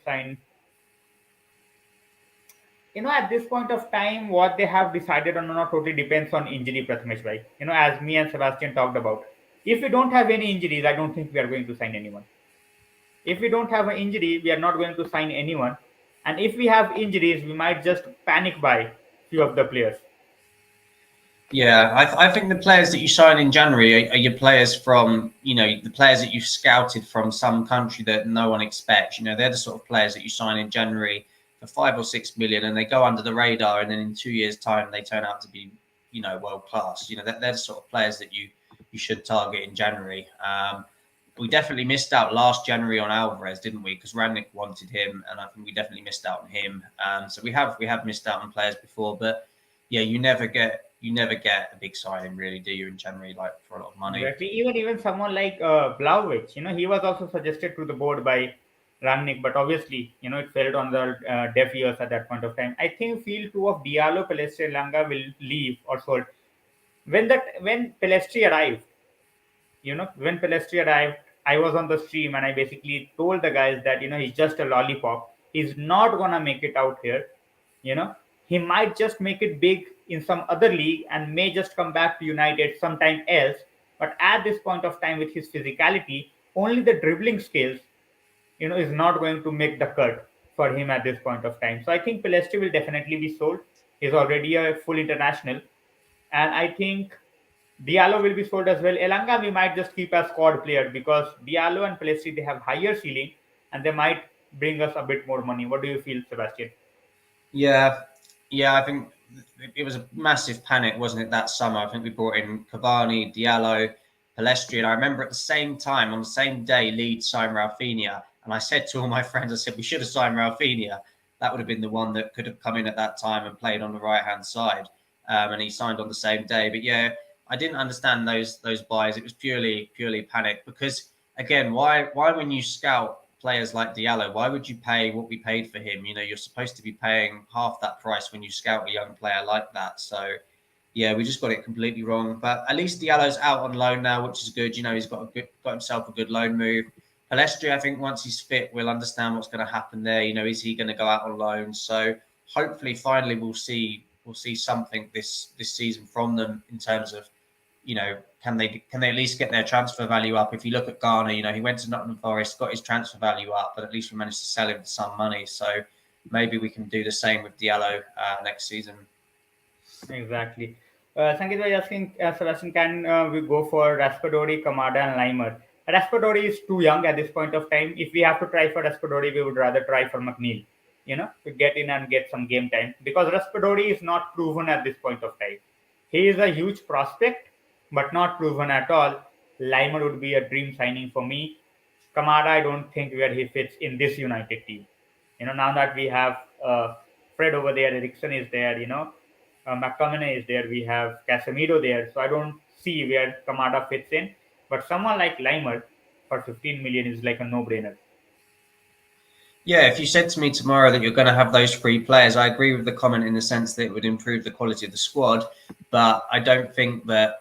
At this point of time, what they have decided on or not totally depends on injury, Prathamesh bhai. As me and Sebastian talked about. If we don't have any injuries, I don't think we are going to sign anyone. If we don't have an injury, we are not going to sign anyone. And if we have injuries, we might just panic buy few of the players.
Yeah, I think the players that you sign in January are your players from, the players that you've scouted from some country that no one expects. They're the sort of players that you sign in January for 5 or 6 million and they go under the radar. And then in 2 years' time, they turn out to be, world class. They're the sort of players that you should target in January. We definitely missed out last January on Alvarez, didn't we? Because Rangnick wanted him, and I think we definitely missed out on him. So we have missed out on players before, but yeah, you never get a big signing really, do you, in January, like for a lot of money?
Exactly. Even someone like Vlahovic, he was also suggested to the board by Rangnick, but obviously, it fell on the deaf ears at that point of time. I think field two of Diallo, Pelestri, Langa will leave or sold. When Pelestri arrived, when Pelestri arrived, I was on the stream and I basically told the guys that he's just a lollipop. He's not gonna make it out here. You know, he might just make it big in some other league and may just come back to United sometime else. But at this point of time, with his physicality, only the dribbling skills, is not going to make the cut for him at this point of time. So I think Pelestri will definitely be sold. He's already a full international, and I think Diallo will be sold as well. Elanga we might just keep as squad player, because Diallo and Pelestri, they have higher ceiling and they might bring us a bit more money. What do you feel, Sebastian?
Yeah, yeah, I think it was a massive panic, wasn't it, that summer? I think we brought in Cavani, Diallo, Palestri, and I remember at the same time, on the same day, Leeds signed Rafinha, and I said to all my friends, I said, we should have signed Rafinha. That would have been the one that could have come in at that time and played on the right-hand side, and he signed on the same day. But yeah, I didn't understand those buys. It was purely panic because again, why when you scout players like Diallo, why would you pay what we paid for him? You're supposed to be paying half that price when you scout a young player like that. So, yeah, we just got it completely wrong. But at least Diallo's out on loan now, which is good. He's got himself a good loan move. Palestri, I think once he's fit, we'll understand what's going to happen there. Is he going to go out on loan? So hopefully, finally, we'll see something this season from them in terms of can they at least get their transfer value up? If you look at Garner, he went to Nottingham Forest, got his transfer value up, but at least we managed to sell him for some money. So maybe we can do the same with Diallo next season.
Exactly. Sangeet was asking, Sebastian, can we go for Raspadori, Kamada, and Limer? Raspadori is too young at this point of time. If we have to try for Raspadori, we would rather try for McNeil, to get in and get some game time because Raspadori is not proven at this point of time. He is a huge prospect, but not proven at all. Limer would be a dream signing for me. Kamada, I don't think where he fits in this United team. Now that we have Fred over there, Ericsson is there, McTominay is there, we have Casemiro there. So I don't see where Kamada fits in. But someone like Limer for 15 million is like a no-brainer.
Yeah, if you said to me tomorrow that you're going to have those three players, I agree with the comment in the sense that it would improve the quality of the squad. But I don't think that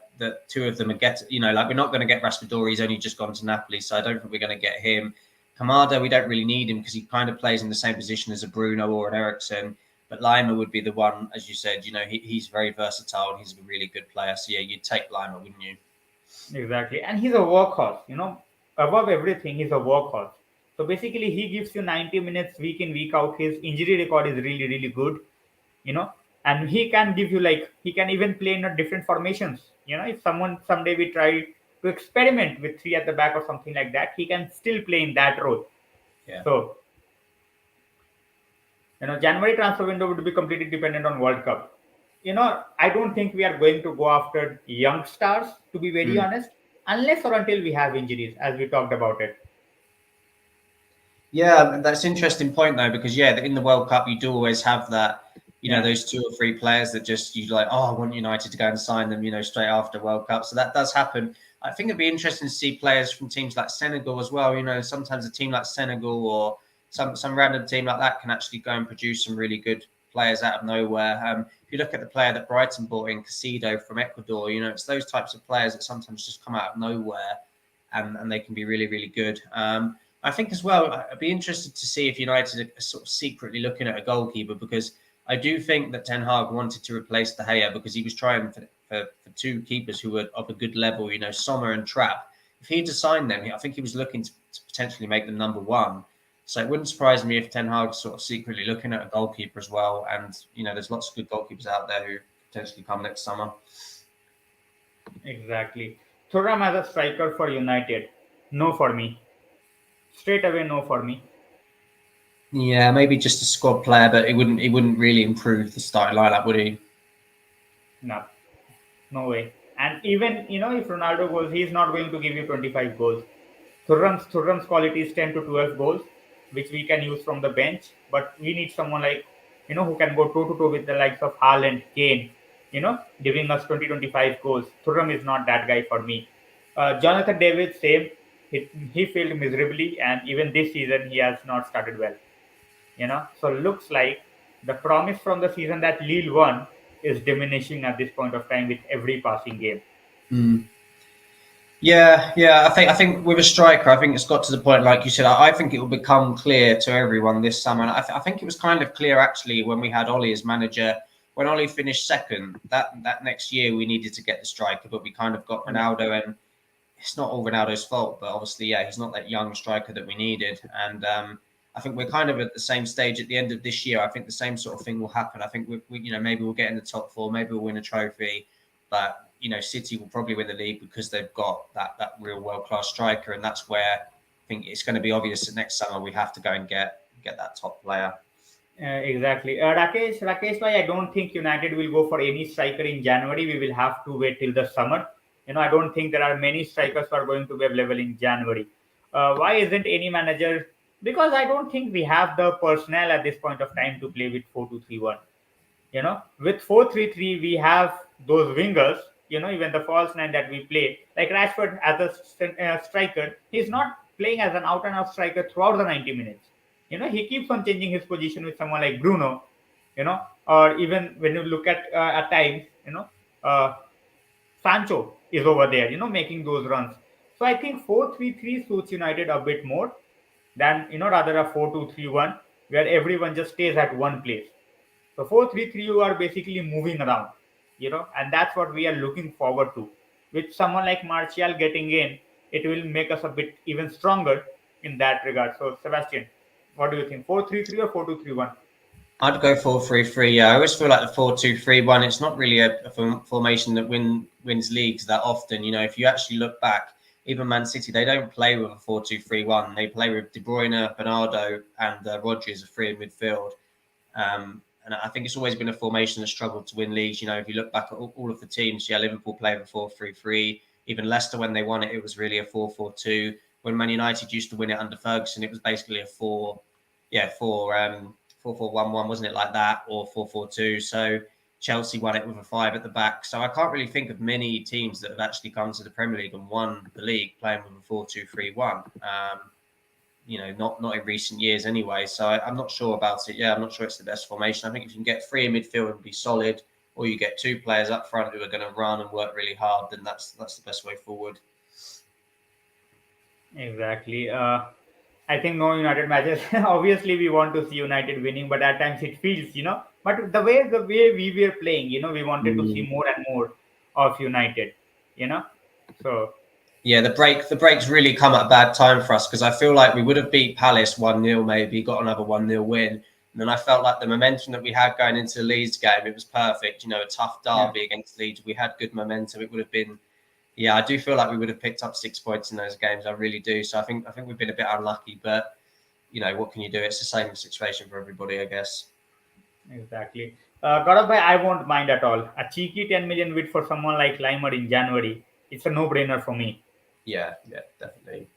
two of them are like we're not going to get Raspadori. He's only just gone to Napoli, so I don't think we're going to get him. Kamada, we don't really need him because he kind of plays in the same position as a Bruno or an Ericsson. But Lima would be the one, as you said. He's very versatile and he's a really good player. So yeah, you'd take Lima, wouldn't you?
Exactly. And he's a workhorse, above everything, he's a workhorse. So basically, he gives you 90 minutes week in, week out. His injury record is really, really good, you know, and he can give you he can even play in a different formations. If someone someday we try to experiment with three at the back or something like that, he can still play in that role.
Yeah.
So, January transfer window would be completely dependent on World Cup. I don't think we are going to go after young stars, to be very
Mm.
honest, unless or until we have injuries, as we talked about it.
Yeah, that's an interesting point though, because yeah, in the World Cup you do always have that,
Yeah,
those two or three players that just you like, oh, I want United to go and sign them, straight after World Cup. So that does happen. I think it'd be interesting to see players from teams like Senegal as well. Sometimes a team like Senegal or some random team like that can actually go and produce some really good players out of nowhere. If you look at the player that Brighton bought in, Casido from Ecuador, it's those types of players that sometimes just come out of nowhere and they can be really, really good. I think as well, I'd be interested to see if United are sort of secretly looking at a goalkeeper because I do think that Ten Hag wanted to replace De Gea because he was trying for two keepers who were of a good level, Sommer and Trapp. If he'd assigned them, I think he was looking to potentially make them number one. So it wouldn't surprise me if Ten Hag's sort of secretly looking at a goalkeeper as well. And, there's lots of good goalkeepers out there who potentially come next summer.
exactly. Thuram as a striker for United, no for me. Straight away, no for me.
Yeah, maybe just a squad player, but it wouldn't really improve the starting lineup, would he?
No, no way. And even if Ronaldo goes, he's not going to give you 25 goals. Thuram's quality is 10 to 12 goals, which we can use from the bench. But we need someone like who can go toe to toe with the likes of Haaland, Kane, giving us 20-25 goals. Thuram is not that guy for me. Jonathan David, same. He failed miserably, and even this season he has not started well. So looks like the promise from the season that Lille won is diminishing at this point of time with every passing game.
Mm. Yeah. I think with a striker, I think it's got to the point, like you said. I think it will become clear to everyone this summer. And I think it was kind of clear actually when we had Ollie as manager. When Ollie finished second, that next year we needed to get the striker, but we kind of got
Yeah.
Ronaldo, and it's not all Ronaldo's fault. But obviously, yeah, he's not that young striker that we needed, and I think we're kind of at the same stage at the end of this year. I think the same sort of thing will happen. I think maybe we'll get in the top four, maybe we'll win a trophy, but City will probably win the league because they've got that real world class striker, and that's where I think it's going to be obvious that next summer we have to go and get that top player.
Exactly. Rakesh, bhai, I don't think United will go for any striker in January. We will have to wait till the summer. I don't think there are many strikers who are going to be available in January. Why isn't any manager? Because I don't think we have the personnel at this point of time to play with 4-2-3-1. With 4-3-3, we have those wingers. Even the false nine that we play, like Rashford as a striker, he's not playing as an out and out striker throughout the 90 minutes. He keeps on changing his position with someone like Bruno. Or even when you look at times, uh, Sancho is over there, making those runs. So I think 4-3-3 suits United a bit more than rather a 4-2-3-1 where everyone just stays at one place. So 4-3-3 you are basically moving around, and that's what we are looking forward to. With someone like Martial getting in, it will make us a bit even stronger in that regard. So Sebastian, what do you think? 4-3-3 or 4-2-3-1?
I'd go 4-3-3. Yeah, I always feel like the 4-2-3-1. It's not really a formation that wins leagues that often. If you actually look back, even Man City, they don't play with a 4-2-3-1. They play with De Bruyne, Bernardo, and Rodri as a three in midfield. And I think it's always been a formation that struggled to win leagues. If you look back at all of the teams, yeah, Liverpool played a 4-3-3. Even Leicester, when they won it, it was really a 4-4-2. When Man United used to win it under Ferguson, it was basically a 4-4-1-1, wasn't it, like that, or 4-4-2. So Chelsea won it with a 5 at the back. So I can't really think of many teams that have actually come to the Premier League and won the league playing with a 4-2-3-1. Not in recent years anyway. So I'm not sure about it. Yeah, I'm not sure it's the best formation. I think if you can get three in midfield and be solid, or you get two players up front who are going to run and work really hard, then that's the best way forward.
Exactly. I think no United matches. Obviously, we want to see United winning, but at times it feels, But the way we were playing, we wanted to see
Mm.
more and more of United, you know. So
Yeah, the breaks really come at a bad time for us because I feel like we would have beat Palace 1-0, maybe got another 1-0 win. And then I felt like the momentum that we had going into the Leeds game, it was perfect. A tough
yeah,
derby against Leeds. We had good momentum. It would have been, yeah, I do feel like we would have picked up 6 points in those games. I really do. So I think we've been a bit unlucky, but what can you do? It's the same situation for everybody, I guess.
exactly. Gaurav bhai, I won't mind at all. A cheeky 10 million bid for someone like Limer in January, it's a no-brainer for me.
Yeah, yeah, definitely.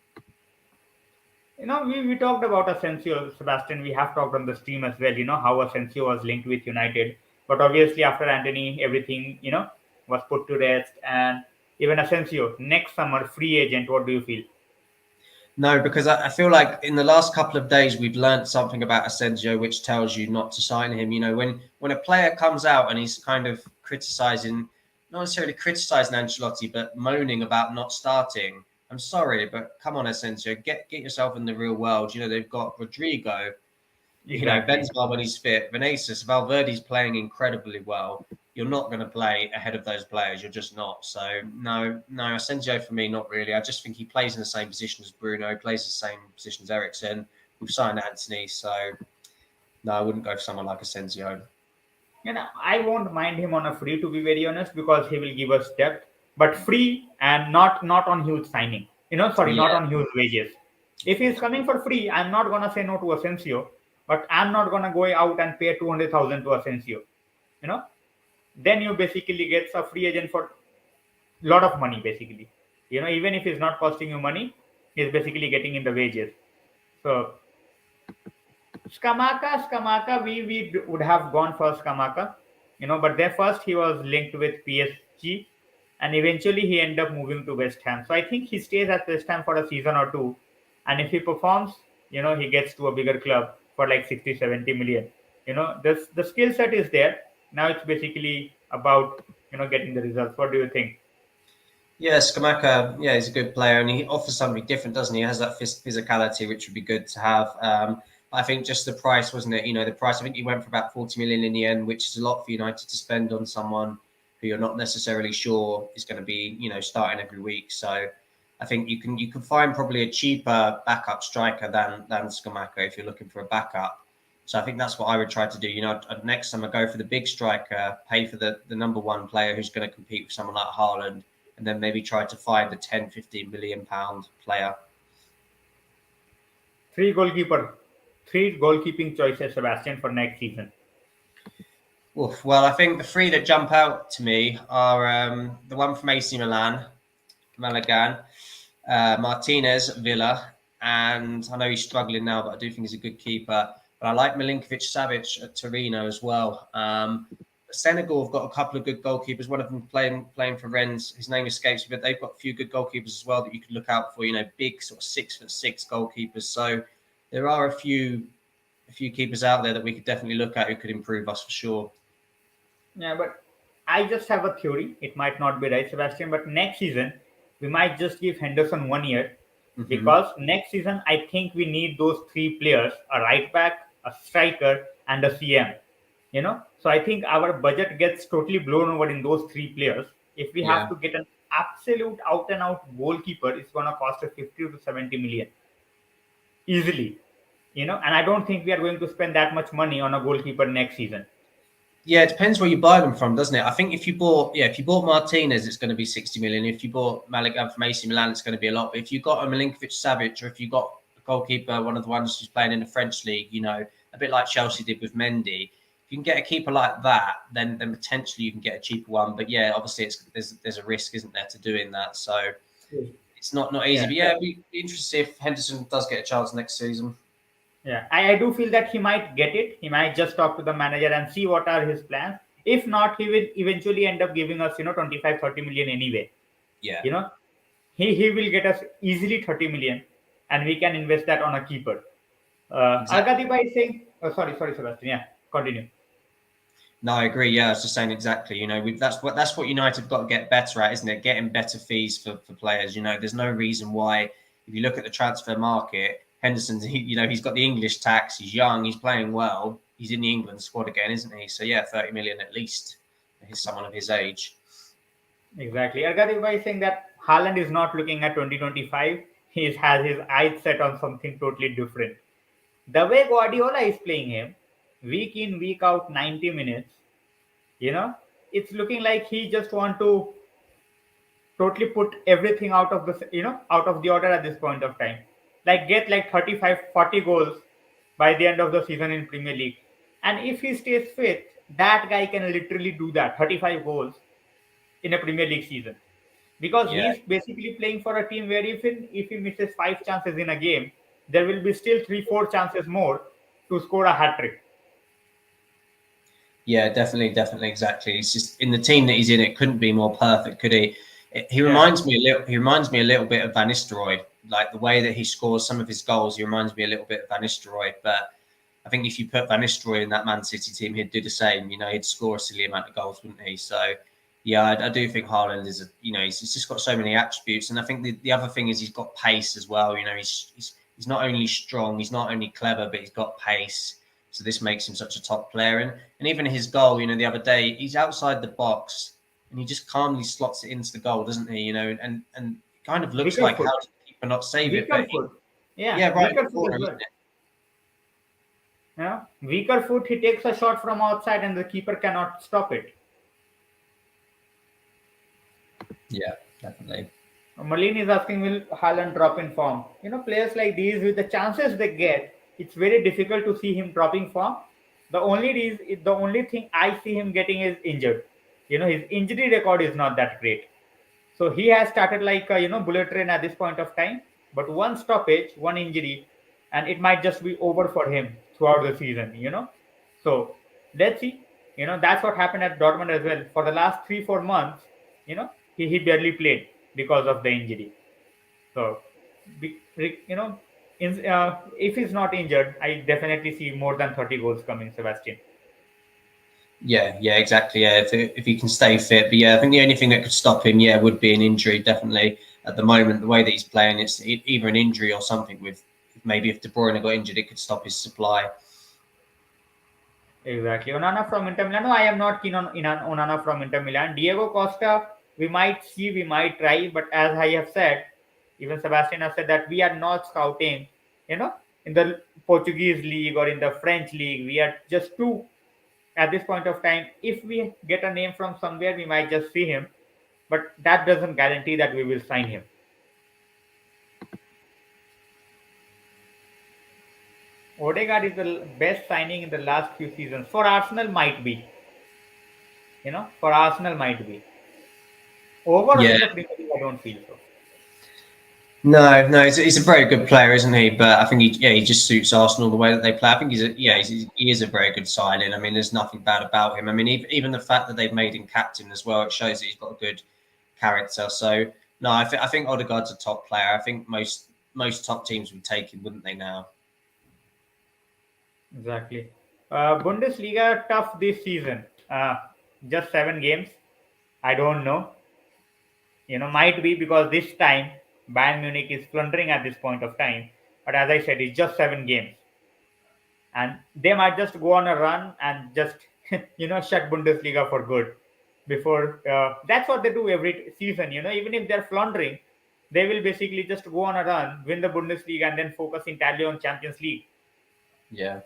We talked about Asensio, Sebastian. We have talked on the stream as well, how Asensio was linked with United. But obviously, after Anthony, everything, was put to rest. And even Asensio, next summer, free agent, what do you feel?
No, because I feel like in the last couple of days we've learned something about Asensio, which tells you not to sign him. When a player comes out and he's kind of criticizing, not necessarily criticizing Ancelotti, but moaning about not starting. I'm sorry, but come on, Asensio, get yourself in the real world. They've got Rodrigo,
Exactly.
Benzema when he's fit, Vinicius, Valverde's playing incredibly well. You're not going to play ahead of those players. You're just not. So no, Asensio for me, not really. I just think he plays in the same position as Bruno, plays the same position as Ericsson. We've signed Anthony, so no, I wouldn't go for someone like Asensio.
I won't mind him on a free, to be very honest, because he will give us depth, but free and not on huge signing. Sorry, not
Yeah,
on huge wages. If he's coming for free, I'm not gonna say no to Asensio, but I'm not gonna go out and pay 200,000 to Asensio. You know, then you basically get a free agent for a lot of money, basically. Even if he's not costing you money, he's basically getting in the wages. So Skamaka, we would have gone for Skamaka, but then first he was linked with PSG, and eventually he ended up moving to West Ham. So I think he stays at West Ham for a season or two, and if he performs, he gets to a bigger club for like 60, 70 million. The skill set is there. Now it's basically about getting the results. What do you think?
yeah, Skamaka, yeah, he's a good player, and he offers something different, doesn't he? He has that physicality, which would be good to have. I think just the price, wasn't it? The price. I think he went for about 40 million in the end, which is a lot for United to spend on someone who you're not necessarily sure is going to be, starting every week. So I think you can find probably a cheaper backup striker than Skamaka if you're looking for a backup. So I think that's what I would try to do. Next time I go for the big striker, pay for the number one player who's going to compete with someone like Haaland, and then maybe try to find a 10, 15 million pound player.
Three goalkeeper, three goalkeeping choices, Sebastian, for next season.
Oof. Well, I think the three that jump out to me are the one from AC Milan, Malagan, Martinez, Villa, and I know he's struggling now, but I do think he's a good keeper. But I like Milinkovic Savic at Torino as well. Senegal have got a couple of good goalkeepers. One of them playing for Rennes. His name escapes me, but they've got a few good goalkeepers as well that you could look out for. Big sort of 6'6" goalkeepers. So there are a few keepers out there that we could definitely look at who could improve us for sure.
Yeah, but I just have a theory. It might not be right, Sebastian, but next season we might just give Henderson 1 year
Hmm.
because next season I think we need those three players: a right back, a striker, and a CM. So I think our budget gets totally blown over in those three players. If we have
Yeah.
to get an absolute out and out goalkeeper, it's gonna cost us 50 to 70 million easily. And I don't think we are going to spend that much money on a goalkeeper next season.
Yeah, it depends where you buy them from, doesn't it? I think if you bought Martinez, it's going to be 60 million. If you bought Maligan from AC Milan, it's going to be a lot. But if you got a Milinkovic Savic, or if you got a goalkeeper, one of the ones who's playing in the French league, a bit like Chelsea did with Mendy, if you can get a keeper like that, then potentially you can get a cheaper one. But yeah, obviously there's a risk, isn't there, to doing that? So it's not easy.
Yeah.
But yeah, it'd be interesting if Henderson does get a chance next season.
Yeah, I do feel that he might get it. He might just talk to the manager and see what are his plans. If not, he will eventually end up giving us, 25, 30 million anyway.
Yeah,
You know, he will get us easily 30 million, and we can invest that on a keeper.
exactly.
Argadiba is saying, oh, sorry, Sebastian. Yeah, continue.
No, I agree. Yeah, I was just saying exactly. That's what United got to get better at, isn't it? Getting better fees for players. There's no reason why. If you look at the transfer market, Henderson's. He's got the English tax. He's young. He's playing well. He's in the England squad again, isn't he? So yeah, 30 million at least. He's someone of his age.
Exactly. Argadiba is saying that Haaland is not looking at 2025. He has his eyes set on something totally different. The way Guardiola is playing him, week in, week out, 90 minutes, you know, it's looking like he just want to totally put everything out of out of the order at this point of time. Like get like 35, 40 goals by the end of the season in Premier League. And if he stays fit, that guy can literally do that, 35 goals in a Premier League season. Because
Yeah,
he's basically playing for a team where if he misses five chances in a game, there will be still three, four chances more to score a hat trick.
yeah, definitely, exactly. It's just in the team that he's in. It couldn't be more perfect, could he? He
Yeah.
reminds me a little. He reminds me a little bit of Van Nistelrooy, like the way that he scores some of his goals. He reminds me a little bit of Van Nistelrooy, but I think if you put Van Nistelrooy in that Man City team, he'd do the same. He'd score a silly amount of goals, wouldn't he? So, yeah, I do think Haaland is he's just got so many attributes, and I think the other thing is he's got pace as well. He's not only strong, he's not only clever, but he's got pace. So this makes him such a top player, and even his goal, the other day, he's outside the box and he just calmly slots it into the goal, doesn't he? And it kind of looks
Weaker
like how
foot.
did the keeper not save it?
Weaker
But
foot. Yeah,
yeah, right in
weaker
the
foot
corner,
as
isn't
well.
it?
Yeah, weaker foot. He takes a shot from outside, and the keeper cannot stop it.
Yeah, definitely.
Malin is asking, will Haaland drop in form? Players like these, with the chances they get, it's very difficult to see him dropping form. The only thing I see him getting is injured. His injury record is not that great. So he has started like a, bullet train at this point of time. But one stoppage, one injury, and it might just be over for him throughout the season. So let's see. That's what happened at Dortmund as well. For the last 3, 4 months, he barely played because of the injury. So, if he's not injured, I definitely see more than 30 goals coming, Sebastian.
Yeah, exactly. Yeah, if he can stay fit, but yeah, I think the only thing that could stop him, yeah, would be an injury. Definitely, at the moment, the way that he's playing, it's either an injury or something. With maybe if De Bruyne got injured, it could stop his supply.
Exactly. Onana from Inter Milan. No, I am not keen on Onana from Inter Milan. Diego Costa, we might see, we might try, but as I have said, even Sebastian has said that we are not scouting, you know, in the Portuguese league or in the French league. We are just too, at this point of time, if we get a name from somewhere, we might just see him, but that doesn't guarantee that we will sign him. Odegaard is the best signing in the last few seasons. For Arsenal, might be. For Arsenal, might be. Overall,
Yeah,
in the Premier League, I don't feel so.
no, he's a very good player, isn't he? But I think he just suits Arsenal the way that they play. I think he is a very good signing. I mean, there's nothing bad about him. I mean, even the fact that they've made him captain as well, it shows that he's got a good character. So no, I think Odegaard's a top player. I think most top teams would take him, wouldn't they? Now,
Exactly. Bundesliga tough this season. Just 7 games. I don't know. Might be because this time Bayern Munich is plundering at this point of time. But as I said, it's just 7 games, and they might just go on a run and just shut Bundesliga for good. Before that's what they do every season. Even if they're floundering, they will basically just go on a run, win the Bundesliga, and then focus entirely on Champions League.
Yeah.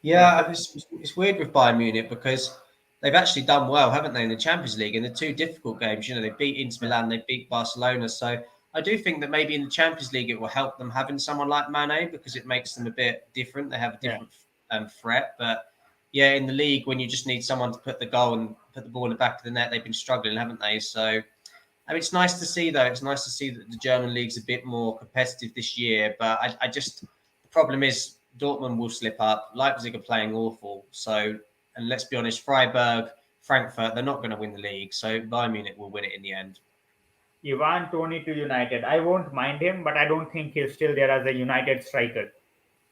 Yeah.
Yeah, it's weird with Bayern Munich because they've actually done well, haven't they, in the Champions League in the two difficult games? You know, they beat Inter
Yeah.
Milan, they beat Barcelona. So I do think that maybe in the Champions League it will help them having someone like Mane because it makes them a bit different. They have a
Yeah.
different threat. But yeah, in the league, when you just need someone to put the goal and put the ball in the back of the net, they've been struggling, haven't they? So I mean, it's nice to see, though. It's nice to see that the German league's a bit more competitive this year. But I just, the problem is Dortmund will slip up. Leipzig are playing awful. So, and let's be honest, Freiburg, Frankfurt, they're not going to win the league. So Bayern Munich will win it in the end.
Ivan Tony to United. I won't mind him, but I don't think he's still there as a United striker.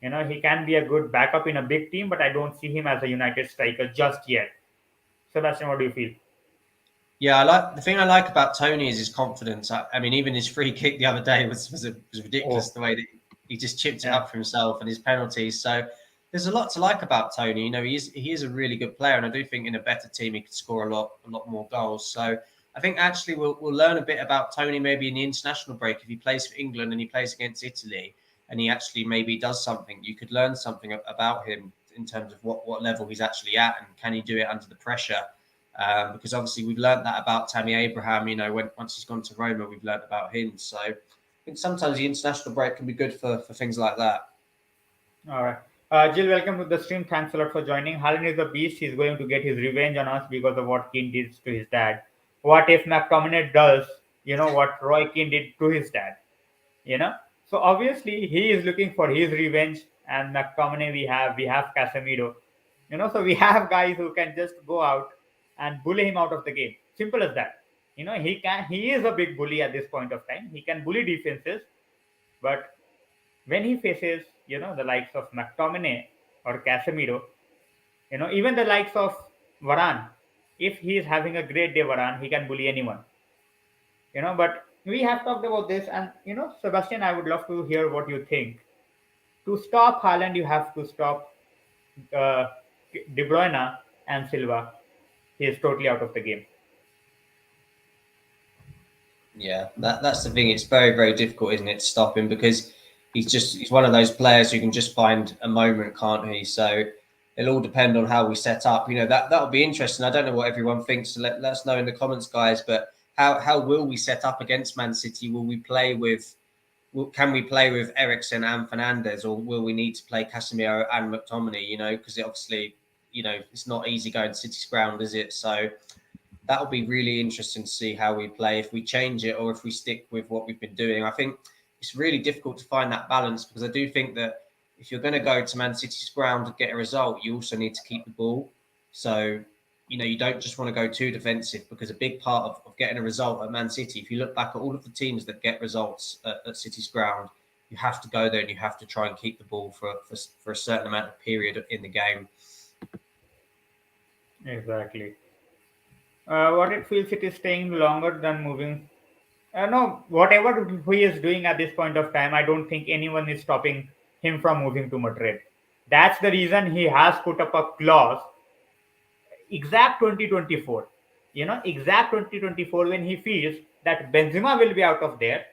He can be a good backup in a big team, but I don't see him as a United striker just yet. Sebastian, what do you feel?
Yeah, I like the thing I like about Tony is his confidence. I mean, even his free kick the other day was ridiculous
Oh,
the way that he just chipped it
yeah.
up for himself and his penalties. So there's a lot to like about Tony. You know, he is a really good player, and I do think in a better team he could score a lot more goals. So I think actually we'll learn a bit about Tony maybe in the international break if he plays for England and he plays against Italy and he actually maybe does something. You could learn something about him in terms of what level he's actually at and can he do it under the pressure. Because obviously we've learned that about Tammy Abraham. You know, once he's gone to Roma, we've learned about him. So I think sometimes the international break can be good for things like that.
All right. Jill, welcome to the stream. Thanks a lot for joining. Harlan is a beast. He's going to get his revenge on us because of what Keane did to his dad. What if McTominay does, what Roy Keane did to his dad? You know? So obviously he is looking for his revenge, and McTominay we have Casemiro. So we have guys who can just go out and bully him out of the game. Simple as that. He is a big bully at this point of time. He can bully defenses, but when he faces, the likes of McTominay or Casemiro, even the likes of Varane, if he is having a great day, Varane, he can bully anyone. But we have talked about this, and Sebastian, I would love to hear what you think. To stop Haaland, you have to stop uh, De Bruyne and Silva. He is totally out of the game.
Yeah, that's the thing. It's very very difficult, isn't it, to stop him because he's one of those players who can just find a moment, can't he? So it'll all depend on how we set up. You know that'll be interesting. I don't know what everyone thinks. So let us know in the comments, guys. But how will we set up against Man City? Will we play with can we play with Eriksen and Fernandez, or will we need to play Casemiro and McTominay? You know, because obviously, it's not easy going to City's ground, is it? So that'll be really interesting to see how we play if we change it or if we stick with what we've been doing. I think it's really difficult to find that balance because I do think that if you're going to go to Man City's ground to get a result, you also need to keep the ball. So you don't just want to go too defensive because a big part of getting a result at Man City, if you look back at all of the teams that get results at City's ground, you have to go there and you have to try and keep the ball for a certain amount of period in the game.
Exactly. What it feels, it is staying longer than moving. No, whatever he is doing at this point of time, I don't think anyone is stopping him from moving to Madrid. That's the reason he has put up a clause, exact 2024. Exact 2024 when he feels that Benzema will be out of there,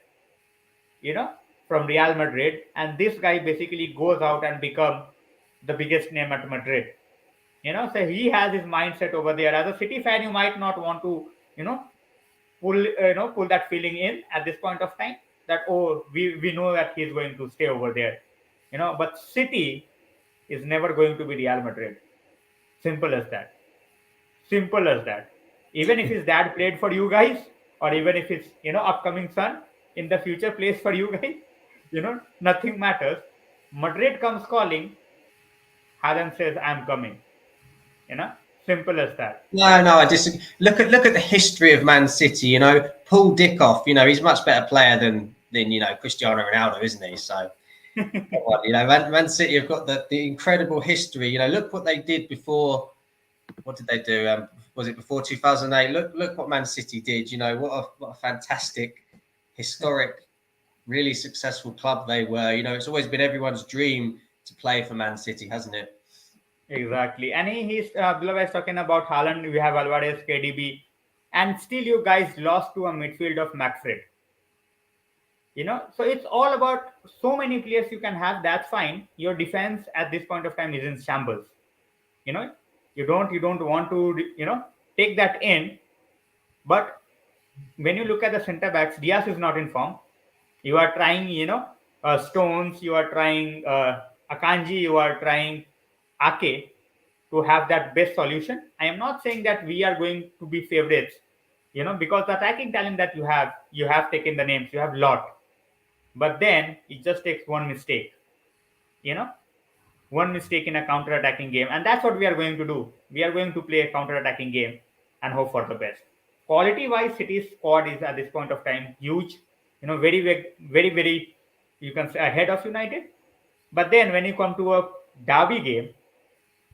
you know, from Real Madrid, and this guy basically goes out and become the biggest name at Madrid. So he has his mindset over there. As a City fan, you might not want to, pull that feeling in at this point of time, that oh, we know that he's going to stay over there. But City is never going to be Real Madrid. Simple as that. Simple as that. Even if his dad played for you guys, or even if his upcoming son in the future plays for you guys, nothing matters. Madrid comes calling, Haaland says I'm coming. you know Simple as that.
No, I disagree. Look at the history of Man City. Paul Dickoff. He's a much better player than Cristiano Ronaldo, isn't he? So come on, Man City have got the incredible history. Look what they did before. What did they do? Was it before 2008? Look what Man City did. What a fantastic, historic, really successful club they were. It's always been everyone's dream to play for Man City, hasn't it?
Exactly. And he's Bilal is talking about Haaland. We have Alvarez, KDB, and still you guys lost to a midfield of McFred. So it's all about so many players you can have. That's fine. Your defense at this point of time is in shambles. You know, you don't want to take that in. But when you look at the center backs, Diaz is not in form. You are trying, Stones. You are trying Akanji. You are trying Ake to have that best solution. I am not saying that we are going to be favorites, because the attacking talent that you have taken the names, you have lot, but then it just takes one mistake, you know, one mistake in a counter-attacking game, and that's what we are going to do. We are going to play a counter-attacking game and hope for the best. Quality-wise, City's squad is at this point of time huge, very, very, very, very, you can say ahead of United. But then when you come to a derby game,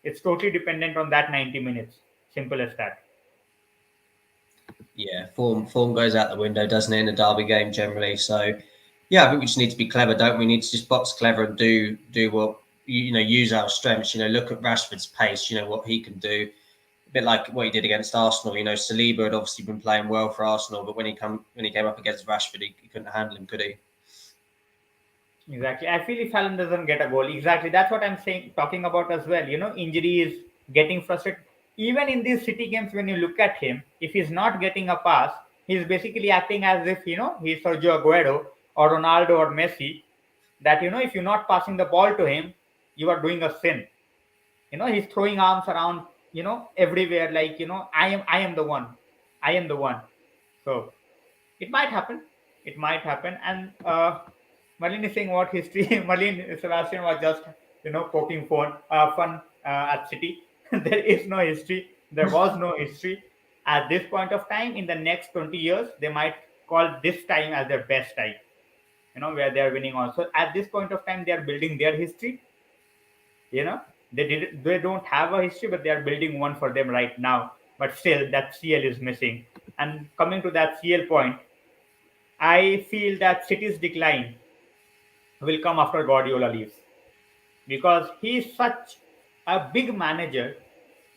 it's totally dependent on that 90 minutes. Simple as that.
Yeah, form goes out the window, doesn't it, in a derby game generally? So, yeah, I think we just need to be clever, don't we? We need to just box clever and do what use our strengths. Look at Rashford's pace. What he can do. A bit like what he did against Arsenal. Saliba had obviously been playing well for Arsenal, but when he came up against Rashford, he couldn't handle him, could he?
Exactly. I feel if Haaland doesn't get a goal, exactly that's what I'm saying, talking about as well. Injuries, getting frustrated. Even in these City games, when you look at him, if he's not getting a pass, he's basically acting as if he's Sergio Aguero or Ronaldo or Messi. That if you're not passing the ball to him, you are doing a sin. He's throwing arms around, everywhere, like I am the one, I am the one. So it might happen. It might happen. And Marlene is saying what history. Marlene Sebastian was just poking fun at City. There is no history. There was no history at this point of time. In the next 20 years, they might call this time as their best time. Where they are winning also. At this point of time, they are building their history. They don't have a history, but they are building one for them right now. But still, that CL is missing. And coming to that CL point, I feel that City's decline will come after Guardiola leaves, because he is such a big manager.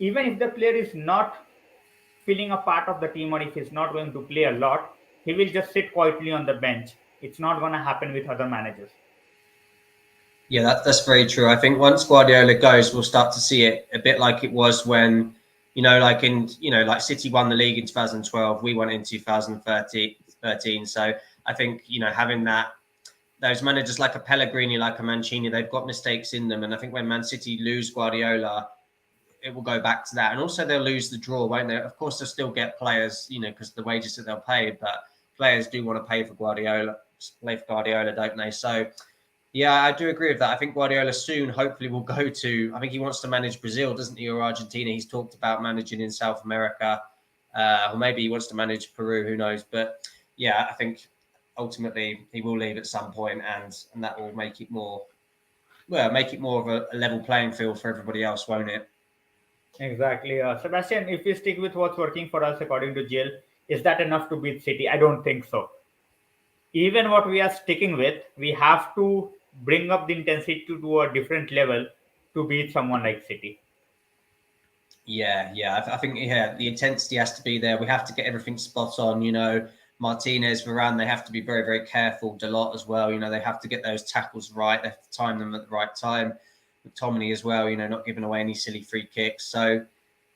Even if the player is not feeling a part of the team, or if he's not going to play a lot, he will just sit quietly on the bench. It's not going to happen with other managers.
Yeah, that's very true. I think once Guardiola goes, we'll start to see it a bit like it was when, like City won the league in 2012, we won in 2013. So I think, having those managers like a Pellegrini, like a Mancini, they've got mistakes in them. And I think when Man City lose Guardiola, it will go back to that. And also they'll lose the draw, won't they? Of course, they'll still get players, because the wages that they'll pay, but players do want to pay for Guardiola, don't they? So, yeah, I do agree with that. I think Guardiola soon, hopefully, will go to. I think he wants to manage Brazil, doesn't he, or Argentina? He's talked about managing in South America, or maybe he wants to manage Peru. Who knows? But yeah, I think ultimately he will leave at some point, and that will make it more, make it more of a level playing field for everybody else, won't it?
Exactly. Sebastian, if we stick with what's working for us according to Jill, is that enough to beat City? I don't think so. Even what we are sticking with, we have to bring up the intensity to a different level to beat someone like City.
Yeah. I think the intensity has to be there. We have to get everything spot on. Martinez, Varane, they have to be very, very careful. Dalot as well. They have to get those tackles right. They have to time them at the right time. McTominay as well. Not giving away any silly free kicks. So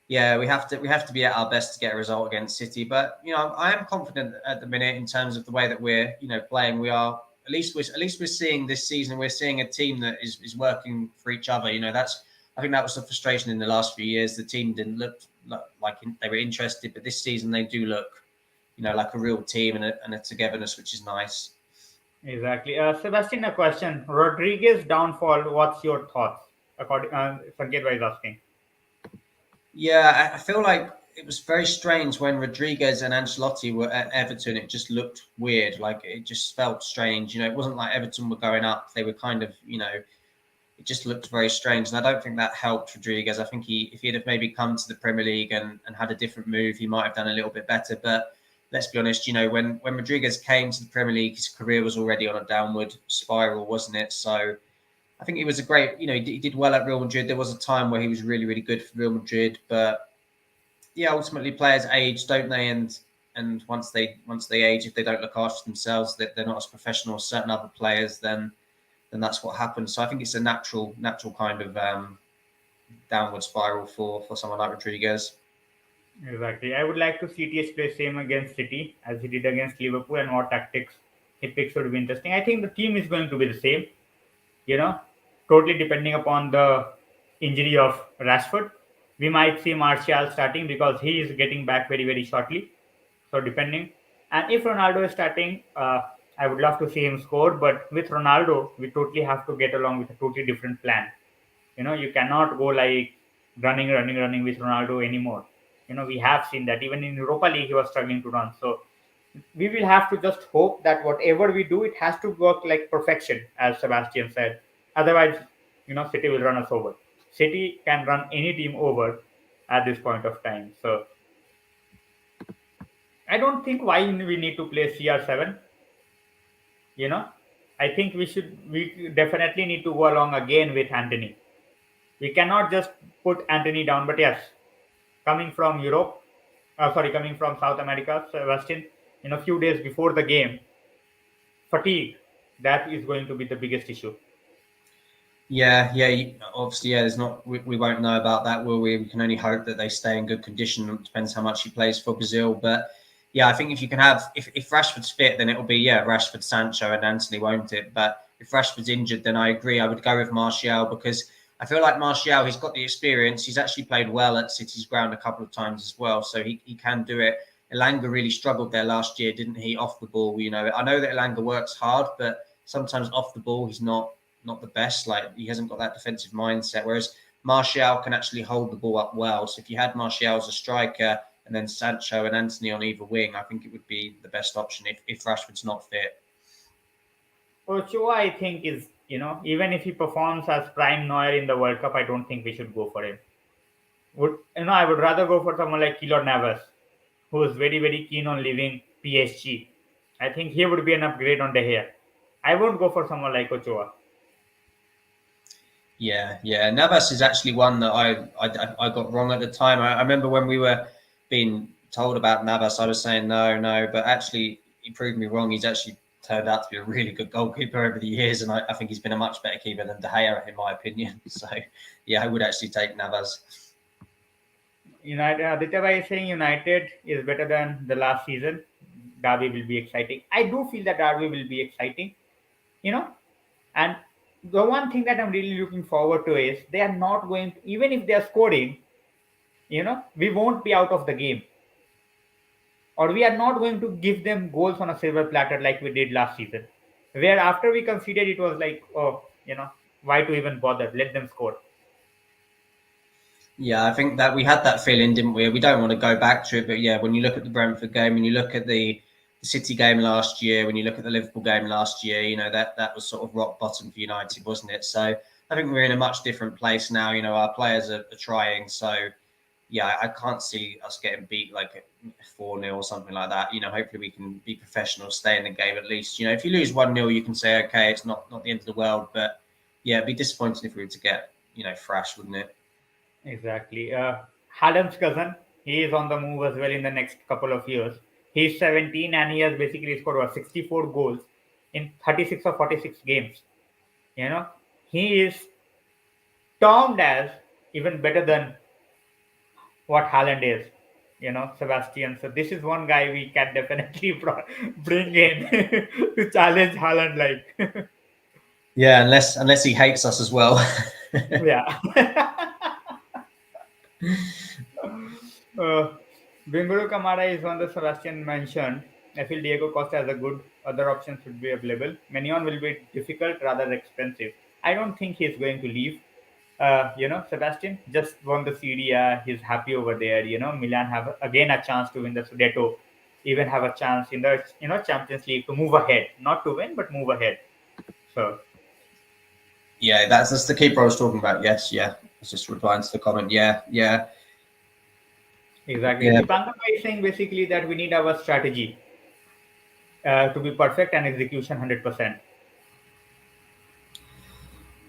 yeah, we have to be at our best to get a result against City. But I am confident at the minute in terms of the way that we're playing. We are at least we're seeing this season. We're seeing a team that is working for each other. I think that was the frustration in the last few years. The team didn't look like they were interested, but this season they do look, like a real team and a togetherness, which is nice.
Exactly. Sebastian, a question. Rodriguez downfall. What's your thoughts? According, Sanket is asking.
Yeah, I feel like it was very strange when Rodriguez and Ancelotti were at Everton. It just looked weird. Like it just felt strange. It wasn't like Everton were going up. They were kind of, it just looked very strange. And I don't think that helped Rodriguez. I think if he'd have maybe come to the Premier League and had a different move, he might have done a little bit better. But let's be honest, when Rodriguez came to the Premier League, his career was already on a downward spiral, wasn't it? So I think he was a great, he did well at Real Madrid. There was a time where he was really, really good for Real Madrid. But yeah, ultimately players age, don't they? And and once they age, if they don't look after themselves, that they're not as professional as certain other players, then that's what happens. So I think it's a natural kind of downward spiral for someone like Rodriguez.
Exactly. I would like to see TH play same against City as he did against Liverpool, and what tactics he picks would be interesting. I think the team is going to be the same, you know, totally depending upon the injury of Rashford. We might see Martial starting because he is getting back very, very shortly. So depending, and if Ronaldo is starting, I would love to see him score. But with Ronaldo, we totally have to get along with a totally different plan. You cannot go like running with Ronaldo anymore. We have seen that even in Europa League he was struggling to run. So we will have to just hope that whatever we do, it has to work like perfection, as Sebastian said. Otherwise, City will run us over. City can run any team over at this point of time. So I don't think why we need to play CR7. You know, I think we definitely need to go along again with Anthony. We cannot just put Anthony down. But yes, coming from Europe, coming from South America, Sebastian, a few days before the game, fatigue, that is going to be the biggest issue.
Yeah. Obviously, yeah. There's not. We won't know about that, will we? We can only hope that they stay in good condition. It depends how much he plays for Brazil, but yeah, I think if you can have if Rashford's fit, then it'll be Rashford, Sancho, and Anthony, won't it? But if Rashford's injured, then I agree. I would go with Martial because I feel like Martial, he's got the experience. He's actually played well at City's ground a couple of times as well, so he can do it. Elanga really struggled there last year, didn't he? Off the ball, I know that Elanga works hard, but sometimes off the ball, he's not the best. Like he hasn't got that defensive mindset. Whereas Martial can actually hold the ball up well. So if you had Martial as a striker and then Sancho and Anthony on either wing, I think it would be the best option if Rashford's not fit.
Ochoa, I think, is, even if he performs as prime Neuer in the World Cup, I don't think we should go for him. I would rather go for someone like Keylor Navas, who is very, very keen on leaving PSG. I think he would be an upgrade on De Gea. I won't go for someone like Ochoa.
Yeah. Navas is actually one that I got wrong at the time. I remember when we were being told about Navas, I was saying no, but actually he proved me wrong. He's actually turned out to be a really good goalkeeper over the years, and I think he's been a much better keeper than De Gea, in my opinion. So yeah, I would actually take Navas.
United, Aditya Bhai is saying United is better than the last season. Derby will be exciting. I do feel that Derby will be exciting, you know. And the one thing that I'm really looking forward to is they are not going to, even if they are scoring, we won't be out of the game. Or we are not going to give them goals on a silver platter like we did last season. Where after we conceded, it was like, oh, why to even bother? Let them score.
Yeah, I think that we had that feeling, didn't we? We don't want to go back to it, but yeah, when you look at the Brentford game, when you look at the City game last year, when you look at the Liverpool game last year, that was sort of rock bottom for United, wasn't it? So I think we're in a much different place now. Our players are trying. So yeah, I can't see us getting beat like 4-0 or something like that. Hopefully we can be professional, stay in the game at least. If you lose 1-0, you can say, okay, it's not the end of the world. But yeah, it'd be disappointing if we were to get, thrashed, wouldn't it?
Exactly. Haaland's cousin, he is on the move as well in the next couple of years. He's 17 and he has basically scored 64 goals in 36 or 46 games. You know, he is termed as even better than what Haaland is. Sebastian. So this is one guy we can definitely bring in to challenge Haaland. Like,
Yeah, unless he hates us as well.
yeah. Uh, Binguru Kamara is one that Sebastian mentioned. I feel Diego Costa has a good other options should be available. Mignon will be difficult, rather expensive. I don't think he's going to leave. Sebastian just won the Serie A. He's happy over there. Milan have again a chance to win the Scudetto, even have a chance in the Champions League to move ahead, not to win but move ahead. So
Yeah, that's the keeper I was talking about. Yes, yeah. I was just replying to the comment. Yeah.
exactly,
Yeah.
Dipankar is saying basically that we need our strategy to be perfect and execution 100%.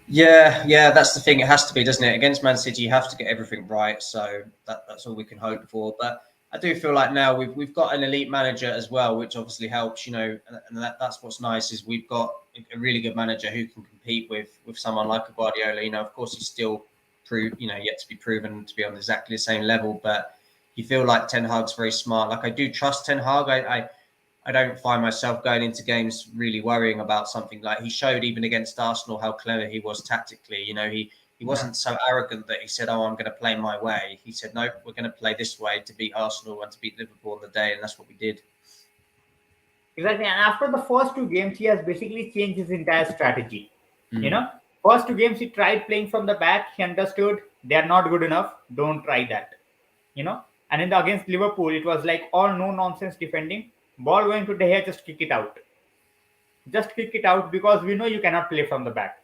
Yeah, that's the thing. It has to be, doesn't it? Against Man City, you have to get everything right. So that's all we can hope for. But I do feel like now we've got an elite manager as well, which obviously helps, and that's what's nice is we've got a really good manager who can compete with someone like a Guardiola. Of course, he's still yet to be proven to be on exactly the same level, but you feel like Ten Hag's very smart. Like I do trust Ten Hag. I don't find myself going into games really worrying about something. Like he showed even against Arsenal how clever he was tactically. He
Yeah.
wasn't so arrogant that he said, "Oh, I'm going to play my way." He said, "No, we're going to play this way to beat Arsenal and to beat Liverpool on the day," and that's what we did.
Exactly. And after the first two games, he has basically changed his entire strategy. You
Mm.
know, first two games he tried playing from the back. He understood they are not good enough. Don't try that. You know, and in the against Liverpool, it was like all no nonsense defending. Ball going to De Gea, just kick it out. Just kick it out because we know you cannot play from the back.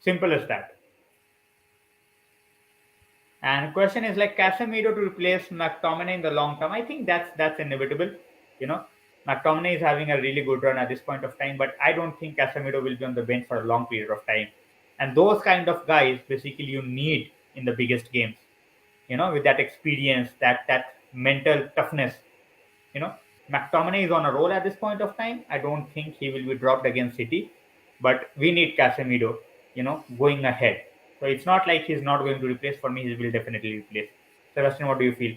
Simple as that. And question is like Casemiro to replace McTominay in the long term. I think that's inevitable. You know, McTominay is having a really good run at this point of time, but I don't think Casemiro will be on the bench for a long period of time. And those kind of guys basically you need in the biggest games. With that experience, that mental toughness. You know, McTominay is on a roll at this point of time. I don't think he will be dropped against City, but we need Casemiro, going ahead. So it's not like he's not going to replace. For me, he will definitely replace. Sebastian, what do you feel?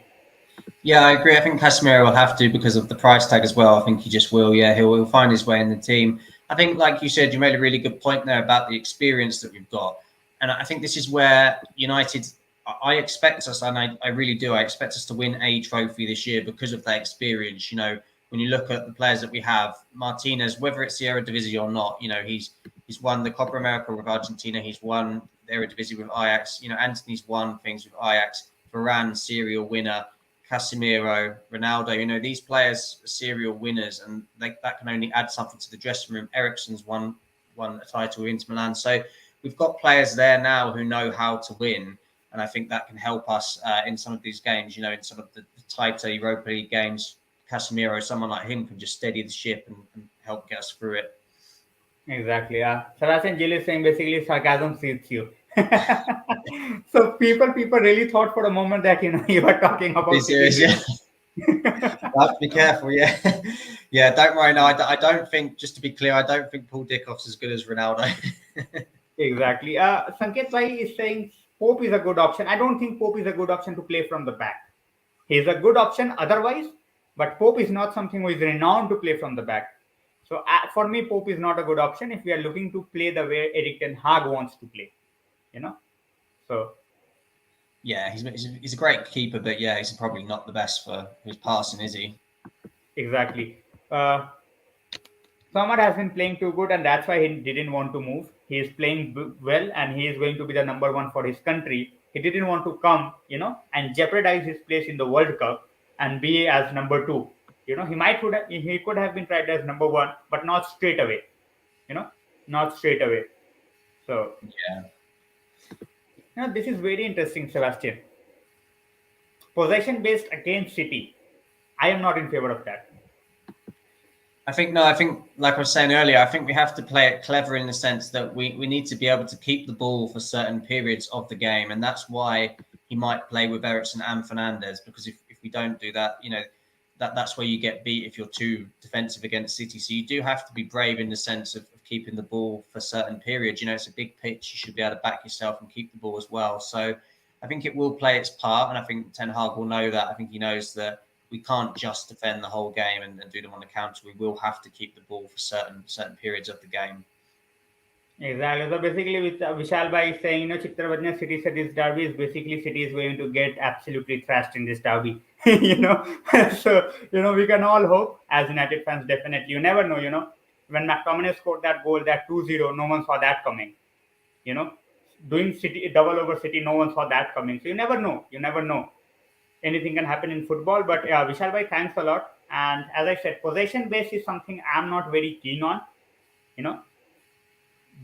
Yeah, I agree. I think Casemiro will have to because of the price tag as well. I think he just will. Yeah, he'll find his way in the team. I think, like you said, you made a really good point there about the experience that we've got, and I think this is where United. I expect us, and I really do. I expect us to win a trophy this year because of that experience. When you look at the players that we have, Martinez, whether it's the Eredivisie or not, he's won the Copa America with Argentina. He's won the Eredivisie with Ajax. Anthony's won things with Ajax. Varane, serial winner. Casemiro, Ronaldo, these players are serial winners, and that can only add something to the dressing room. Ericsson's won a title with Inter Milan, so we've got players there now who know how to win, and I think that can help us in some of these games. In some of the tighter Europa League games, Casemiro, someone like him, can just steady the ship and help get us through it.
Exactly. Sebastian Gill is saying basically sarcasm suits you. So people really thought for a moment that you were talking
Be
about City
serious, yeah.
winning.
I have to be careful, yeah. Yeah, don't worry. No, I don't think, just to be clear, I don't think Paul Dickoff's as good as Ronaldo.
Exactly. Sanket Bhai is saying Pope is a good option. I don't think Pope is a good option to play from the back. He's a good option otherwise, but Pope is not something who is renowned to play from the back. So for me, Pope is not a good option if we are looking to play the way Eric Ten Hag wants to play. You know. So
Yeah, he's a great keeper, but yeah, he's probably not the best for his passing, is he?
exactly. Uh, Samad has been playing too good, and that's why he didn't want to move. He is playing well, and he is going to be the number one for his country. He didn't want to come, and jeopardize his place in the World Cup and be as number two. He could have been tried as number one, but not straight away. You know, not straight away. So
Yeah.
this is very interesting, Sebastian. Possession based against City. I am not in favor of that.
I think like I was saying earlier, I think we have to play it clever in the sense that we need to be able to keep the ball for certain periods of the game. And that's why he might play with Ericsson and Fernandes, because if we don't do that, that's where you get beat if you're too defensive against City. So you do have to be brave in the sense of keeping the ball for certain periods. It's a big pitch. You should be able to back yourself and keep the ball as well. So I think it will play its part. And I think Ten Hag will know that. I think he knows that we can't just defend the whole game and do them on the counter. We will have to keep the ball for certain periods of the game.
Exactly. So basically, with Vishal Bhai saying, Chitrabhadna City said this derby is basically City is going to get absolutely thrashed in this derby. So we can all hope as United fans. Definitely, you never know. When McTominay scored that goal, that 2-0, no one saw that coming. You know, doing City double over City, no one saw that coming. So you never know. You never know. Anything can happen in football. But yeah, Vishal Bhai, thanks a lot. And as I said, possession base is something I'm not very keen on. You know,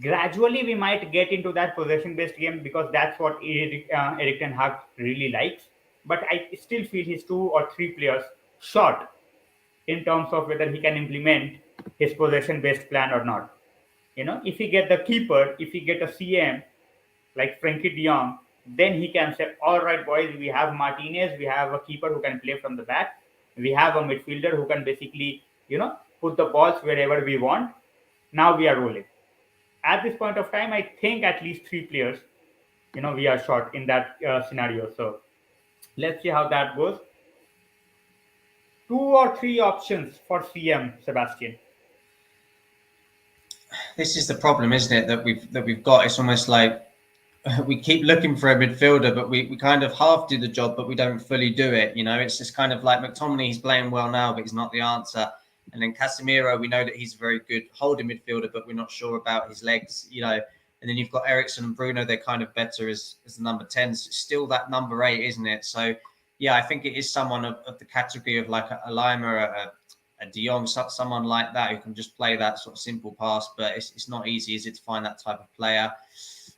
gradually we might get into that possession based game because that's what Eric Ten Hag really likes. But I still feel he's two or three players short in terms of whether he can implement his possession based plan or not. If he get the keeper, if he get a CM like Frankie De Jong, then he can say, all right, boys, we have Martinez, we have a keeper who can play from the back, we have a midfielder who can basically, put the balls wherever we want. Now we are rolling. At this point of time, I think at least three players, we are short in that scenario. So let's see how that goes. Two or three options for CM, Sebastian.
This is the problem, isn't it? That we've got. It's almost like we keep looking for a midfielder, but we kind of half do the job, but we don't fully do it. It's just kind of like McTominay. He's playing well now, but he's not the answer. And then Casemiro, we know that he's a very good holding midfielder, but we're not sure about his legs. And then you've got Ericsson and Bruno. They're kind of better as the number 10. So it's still that number 8, isn't it? So yeah, I think it is someone of the category of like a Lima, a De Jong, someone like that who can just play that sort of simple pass. But it's not easy, is it, to find that type of player?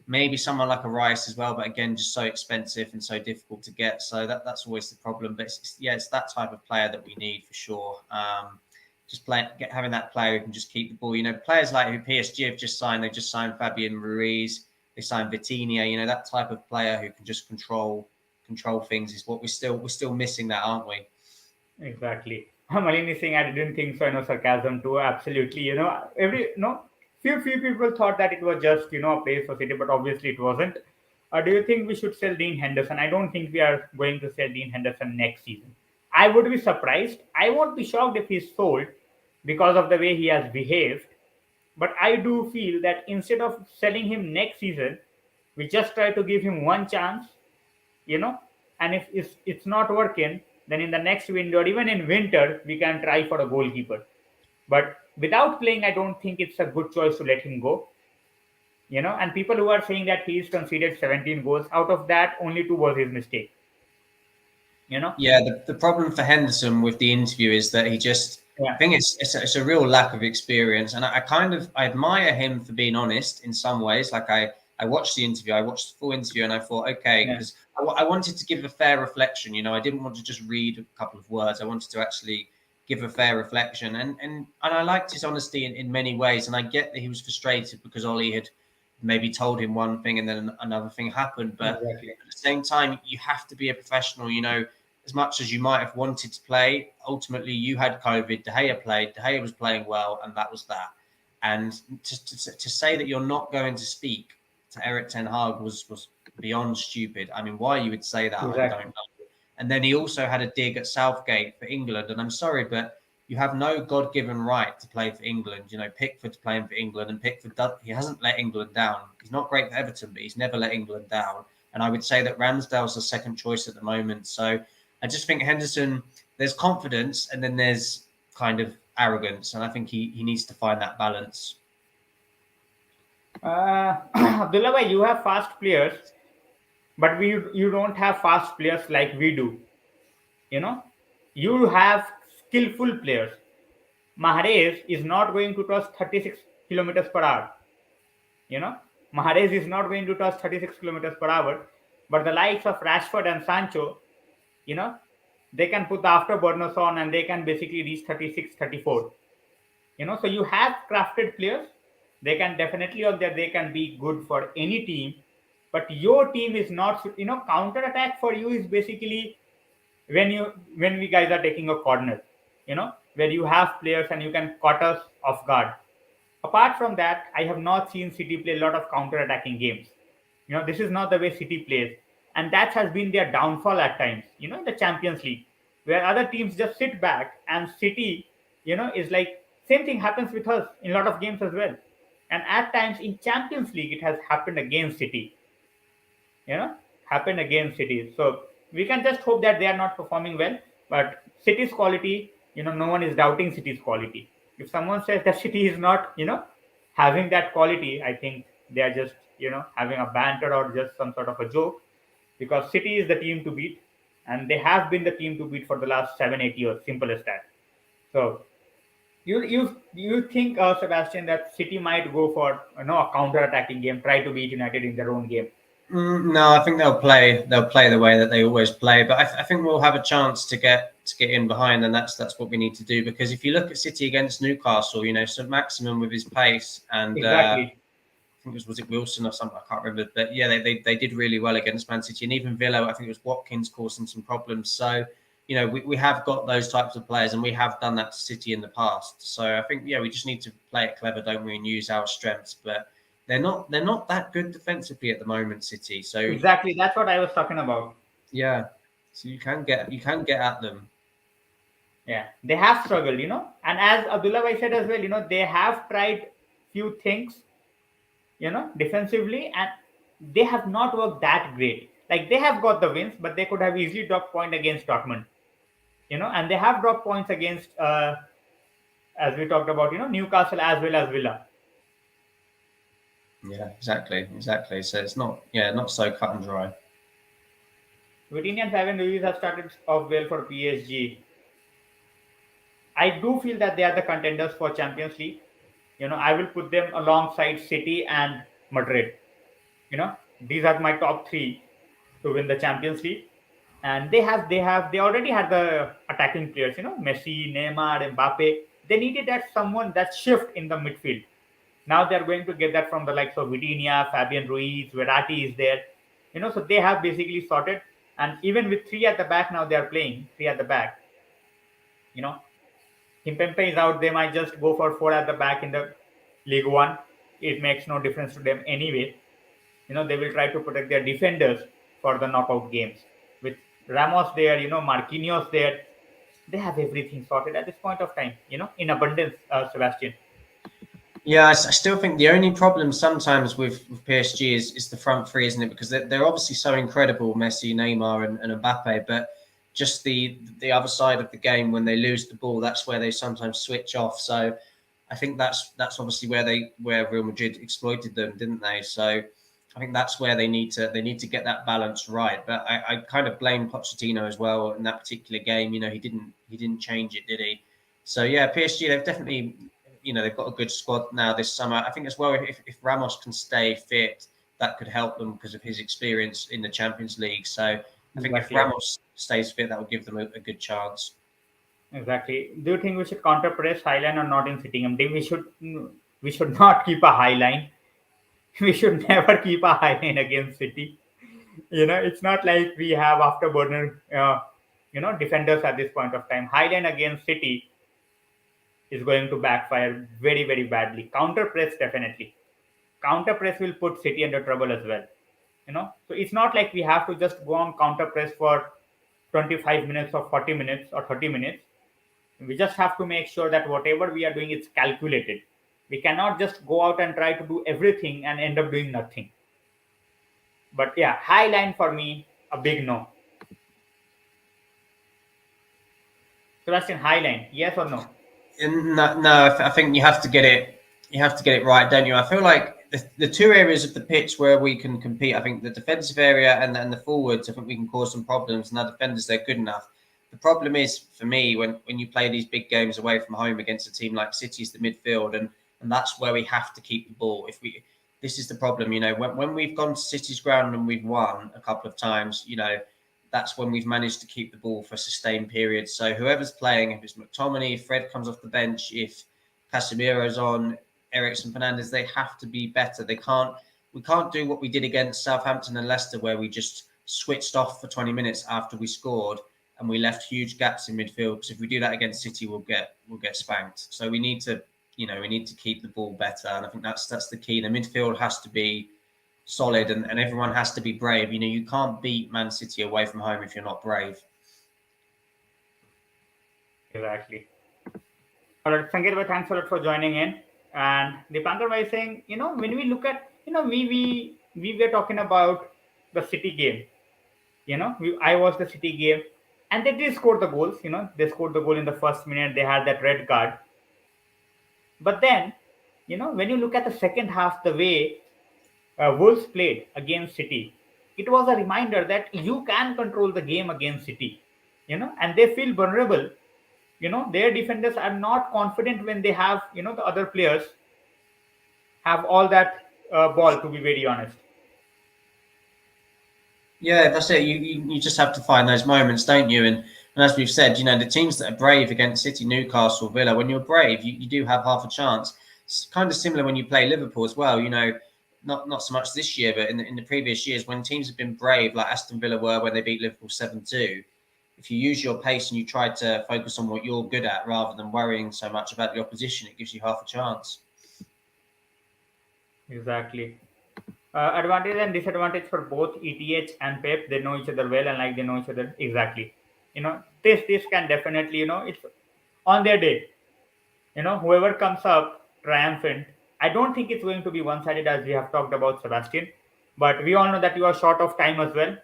Maybe someone like a Rice as well, but again, just so expensive and so difficult to get. So that's always the problem. But it's that type of player that we need for sure. Having that player who can just keep the ball. Players like who PSG have just signed. They just signed Fabian Ruiz. They signed Vitinha. That type of player who can just control things is what we're still missing. That, aren't we?
Exactly. Malin is saying I didn't think so. Sarcasm too. Absolutely. Few people thought that it was just a place for City, but obviously it wasn't. Do you think we should sell Dean Henderson? I don't think we are going to sell Dean Henderson next season. I would be surprised. I won't be shocked if he's sold because of the way he has behaved. But I do feel that instead of selling him next season, we just try to give him one chance, you know, and if it's not working, then in the next window or even in winter, we can try for a goalkeeper. But without playing, I don't think it's a good choice to let him go. And people who are saying that he's conceded 17 goals, out of that, only 2 was his mistake.
Yeah, the problem for Henderson with the interview is that he just,
Yeah.
I think it's a real lack of experience. And I admire him for being honest in some ways. Like I watched the interview, I watched the full interview, and I thought, okay,
Yeah.
because I wanted to give a fair reflection. I didn't want to just read a couple of words. I wanted to actually give a fair reflection. And I liked his honesty in many ways. And I get that he was frustrated because Ollie had maybe told him one thing and then another thing happened. But
Exactly.
at the same time, you have to be a professional. As much as you might have wanted to play, ultimately you had COVID. De Gea played. De Gea was playing well, and that was that. And to say that you're not going to speak to Eric Ten Hag was beyond stupid. I mean, why you would say that, I
Exactly.
don't know. And then he also had a dig at Southgate for England. And I'm sorry, but you have no God-given right to play for England. Pickford's playing for England, and Pickford he hasn't let England down. He's not great for Everton, but he's never let England down. And I would say that Ramsdale's the second choice at the moment. So I just think Henderson, there's confidence and then there's kind of arrogance. And I think he needs to find that balance.
Abdullah bhai, you have fast players, but you don't have fast players like we do. You know, you have skillful players. Mahrez is not going to touch 36 kilometers per hour. You know, Mahrez is not going to touch 36 kilometers per hour, but the likes of Rashford and Sancho, you know, they can put the afterburners on and they can basically reach 36, 34. So you have crafted players. They can definitely, or they can be good for any team, but your team is not. Counter attack for you is basically when we guys are taking a corner, where you have players and you can cut us off guard. Apart from that, I have not seen City play a lot of counter-attacking games. This is not the way City plays, and that has been their downfall at times. In the Champions League, where other teams just sit back, and City, is like same thing happens with us in a lot of games as well. And at times in Champions League, it has happened against City. You know, happened against City. So we can just hope that they are not performing well. But City's quality, no one is doubting City's quality. If someone says that City is not, having that quality, I think they are just, having a banter or just some sort of a joke, because City is the team to beat, and they have been the team to beat for the last 7, 8 years. Simple as that. So you think, Sebastian, that City might go for a counter attacking game, try to beat United in their own game?
No, I think they'll play the way that they always play. But I think we'll have a chance to get in behind, and that's what we need to do. Because if you look at City against Newcastle, so Maximum with his pace and
Exactly.
think was it Wilson or something, I can't remember. But yeah, they did really well against Man City, and even Villa, I think it was Watkins causing some problems. So we have got those types of players, and we have done that to City in the past. So I think we just need to play it clever, don't we, and use our strengths. But they're not that good defensively at the moment, City. So
Exactly, that's what I was talking about.
yeah, so you can get at them.
Yeah, they have struggled, and as Abdullah Bhai said as well, they have tried few things, defensively, and they have not worked that great. Like they have got the wins, but they could have easily dropped point against Dortmund, and they have dropped points against, as we talked about, Newcastle as well as Villa.
Yeah, exactly. So it's not so cut and dry.
Vitinha and Fabian Ruiz have started off well for PSG. I do feel that they are the contenders for Champions League. I will put them alongside City and Madrid. These are my top three to win the Champions League. And they already had the attacking players, Messi, Neymar, Mbappe. They needed that shift in the midfield. Now they're going to get that from the likes of Vitinha, Fabian Ruiz, Verratti is there. So they have basically sorted. And even with three at the back, now they are playing three at the back. You know, Kimpembe is out. They might just go for four at the back in the League One. It makes no difference to them anyway. They will try to protect their defenders for the knockout games. With Ramos there, Marquinhos there, they have everything sorted at this point of time, in abundance, Sebastian.
Yeah, I still think the only problem sometimes with PSG is the front three, isn't it? Because they're obviously so incredible, Messi, Neymar, and Mbappe, but just the other side of the game when they lose the ball, that's where they sometimes switch off. So I think that's obviously where Real Madrid exploited them, didn't they? So I think that's where they need to get that balance right. But I kind of blame Pochettino as well in that particular game. He didn't change it, did he? So yeah, PSG they've definitely they've got a good squad now this summer. I think as well if Ramos can stay fit, that could help them because of his experience in the Champions League. So I think if
Exactly.
Ramos stays fit, that will give them a good chance.
Exactly. Do you think we should counter press Highline or not in Sittingham? We should not keep a high line. We should never keep a high line against City. It's not like we have afterburner, defenders at this point of time. High line against City is going to backfire very, very badly. Counter press, definitely. Counter press will put City under trouble as well. So it's not like we have to just go on counter press for 25 minutes or 40 minutes or 30 minutes. We just have to make sure that whatever we are doing is calculated. We cannot just go out and try to do everything and end up doing nothing. But yeah, high line for me, a big no. Sebastian, high line, yes or no?
No, I think you have to get it. You have to get it right, don't you? I feel like the two areas of the pitch where we can compete. I think the defensive area and the forwards. I think we can cause some problems. And our defenders, they're good enough. The problem is for me when you play these big games away from home against a team like City's the midfield, and that's where we have to keep the ball. This is the problem. When we've gone to City's ground and we've won a couple of times, that's when we've managed to keep the ball for sustained periods. So whoever's playing, if it's McTominay, if Fred comes off the bench, if Casemiro's on, Eriksen, Fernandez, they have to be better. We can't do what we did against Southampton and Leicester, where we just switched off for 20 minutes after we scored and we left huge gaps in midfield. Because if we do that against City, we'll get spanked. So we need to keep the ball better, and I think that's the key. The midfield has to be solid, and everyone has to be brave. You can't beat Man City away from home if you're not brave.
Exactly. All right, Sangeet bhai, thanks a lot for joining in. And Dipankar bhai is saying, when we look at, we were talking about the City game. I watched the City game, and they did score the goals. They scored the goal in the first minute. They had that red card. But then, when you look at the second half, the way Wolves played against City, it was a reminder that you can control the game against City. And they feel vulnerable. Their defenders are not confident when they have, the other players have all that ball, to be very honest.
Yeah, that's it. You just have to find those moments, don't you? And as we've said, the teams that are brave against City, Newcastle, Villa, when you're brave, you do have half a chance. It's kind of similar when you play Liverpool as well. not so much this year, but in the previous years when teams have been brave, like Aston Villa were when they beat Liverpool 7-2. If you use your pace and you try to focus on what you're good at rather than worrying so much about the opposition, it gives you half a chance.
Exactly. Advantage and disadvantage for both ETH and Pep. They know each other well and like they know each other exactly. This can definitely it's on their day. Whoever comes up triumphant. I don't think it's going to be one sided as we have talked about Sebastian, but we all know that you are short of time as well.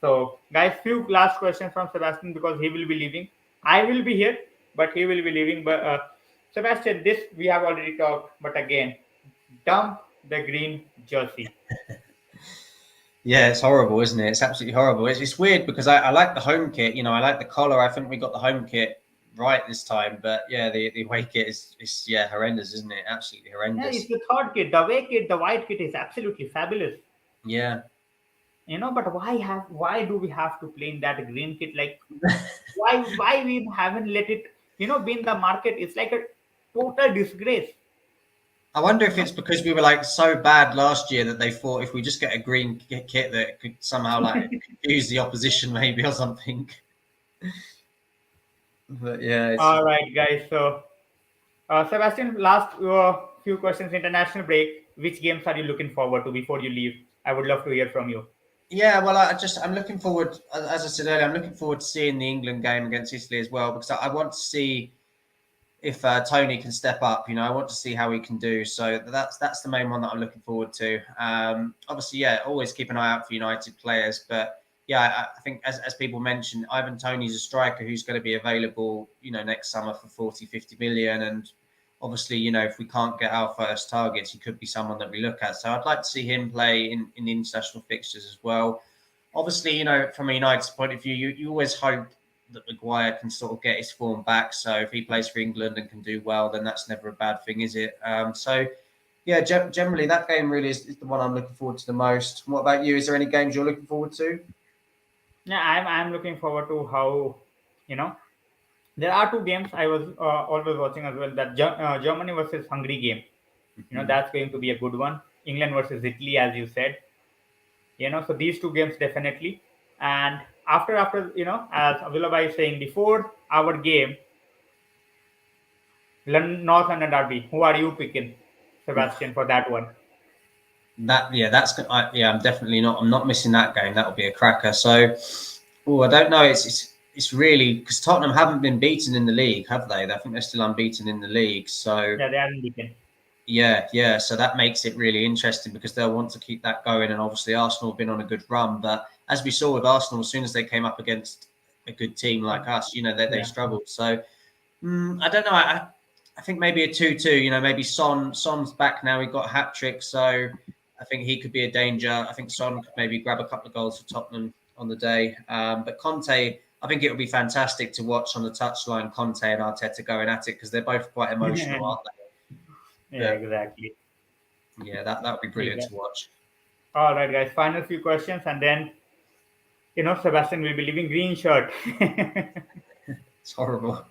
So, guys, few last questions from Sebastian because he will be leaving. I will be here, but he will be leaving. But Sebastian, this we have already talked, but again, dump the green jersey.
Yeah, it's horrible, isn't it? It's absolutely horrible. It's weird because I like the home kit. I like the collar. I think we got the home kit right this time. But yeah, the away kit is horrendous, isn't it? Absolutely
Yeah, it's
horrendous.
the third kit. The away kit, the white kit is absolutely fabulous.
Yeah.
But why do we have to play in that green kit? Like, why we haven't let it be in the market? It's like a total disgrace.
I wonder if it's because we were like so bad last year that they thought if we just get a green kit that could somehow like confuse the opposition maybe or something. But yeah, it's
All right, guys. So, Sebastian, last few questions. International break. Which games are you looking forward to before you leave? I would love to hear from you.
yeah. Well, I'm looking forward. As I said earlier, I'm looking forward to seeing the England game against Italy as well because I want to see if Tony can step up. I want to see how he can do. So that's the main one that I'm looking forward to. Obviously, yeah, always keep an eye out for United players, but yeah, I think as people mentioned, Ivan Tony's a striker who's going to be available, next summer for 40, 50 million. And obviously, if we can't get our first targets, he could be someone that we look at. So I'd like to see him play in the international fixtures as well. Obviously, from a United's point of view, you always hope that Maguire can sort of get his form back. So if he plays for England and can do well, then that's never a bad thing, is it? So yeah, generally that game really is the one I'm looking forward to the most. What about you? Is there any games you're looking forward to?
Yeah, I'm looking forward to how you know there are two games I was always watching as well. That Germany versus Hungary game.
Mhm.
That's going to be a good one. England versus Italy, as you said. So these two games definitely. And after as Avilabai is saying before our game, North London Derby. Who are you picking,
Oof.
Sebastian, for that one?
I'm definitely not. I'm not missing that game. That'll be a cracker. So, I don't know. It's really because Tottenham haven't been beaten in the league, have they? I think they're still unbeaten in the league. So
Yeah, they are unbeaten.
yeah. So that makes it really interesting because they'll want to keep that going. And obviously, Arsenal have been on a good run. But as we saw with Arsenal, as soon as they came up against a good team like us, they
Yeah.
struggled. So I don't know. I think maybe a 2-2. Maybe Son's back now. He got a hat trick, so I think he could be a danger. I think Son could maybe grab a couple of goals for Tottenham on the day. But Conte, I think it would be fantastic to watch on the touchline Conte and Arteta going at it because they're both quite emotional, aren't they?
Yeah,
But
exactly.
yeah, that would be brilliant to watch.
All right, guys. Final few questions, and then Sebastian will be leaving green shirt.
It's horrible.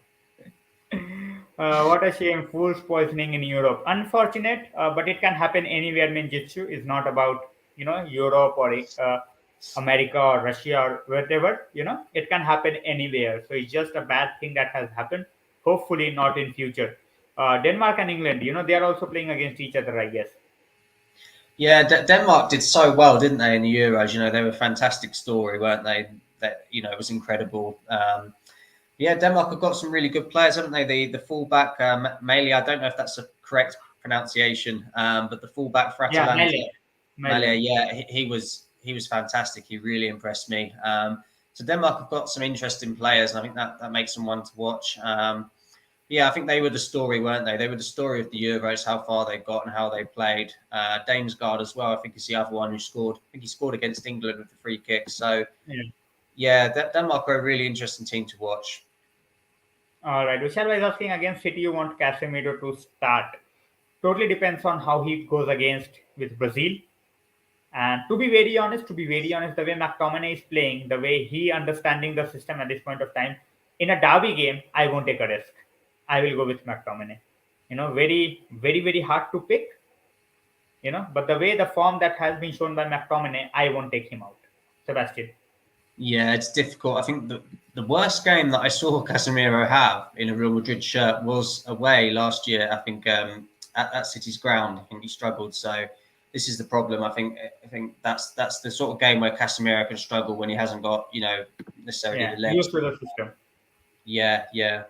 What a shame. Fool's poisoning in Europe. Unfortunate, but it can happen anywhere. Ninjutsu is not about Europe or America or Russia or whatever. It can happen anywhere. So it's just a bad thing that has happened. Hopefully not in future. Denmark and England. They are also playing against each other, I guess.
Yeah, Denmark did so well, didn't they, in the Euros? They were a fantastic story, weren't they? That it was incredible. Yeah, Denmark have got some really good players, haven't they? The fullback, Meili, I don't know if that's a correct pronunciation, but the fullback for
Yeah,
Atalanta,
Mele. Mele.
Melia, yeah, he was fantastic. He really impressed me. So Denmark have got some interesting players, and I think that makes them one to watch. Yeah, I think they were the story, weren't they? They were the story of the Euros, how far they got and how they played. Damesgaard as well, I think is the other one who scored. I think he scored against England with the free kick. So
Yeah.
yeah, Denmark are a really interesting team to watch.
All right. Vishal was asking against City, you want Casemiro to start. Totally depends on how he goes against with Brazil. And to be very honest, the way McTominay is playing, the way he understanding the system at this point of time, in a derby game, I won't take a risk. I will go with McTominay. Very, very, very hard to pick. But the way the form that has been shown by McTominay, I won't take him out. Sebastian.
Yeah, it's difficult. I think the worst game that I saw Casemiro have in a Real Madrid shirt was away last year. I think at City's ground. I think he struggled. So this is the problem. I think that's the sort of game where Casemiro can struggle when he hasn't got necessarily the
Yeah,
legs.
used to the system.
Yeah, yeah.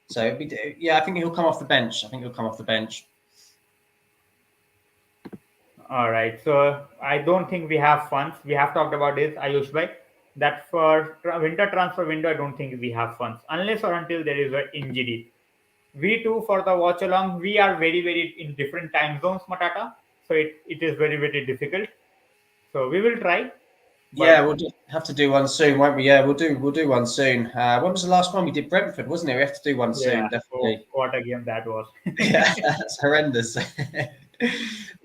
So yeah, I think he'll come off the bench. I think he'll come off the bench.
All right. So I don't think we have funds. We have talked about this, Ayush bhai, that for winter transfer window, I don't think we have funds unless or until there is an injury. We too, for the watch along, we are very, very in different time zones, Matata. So it is very, very difficult. So we will try.
Yeah,
But
have to do one soon, won't we? Yeah, we'll do one soon. When was the last one we did Brentford? Wasn't it? We have to do one
yeah,
soon,
oh,
definitely.
what a game that was.
Yeah, that's horrendous.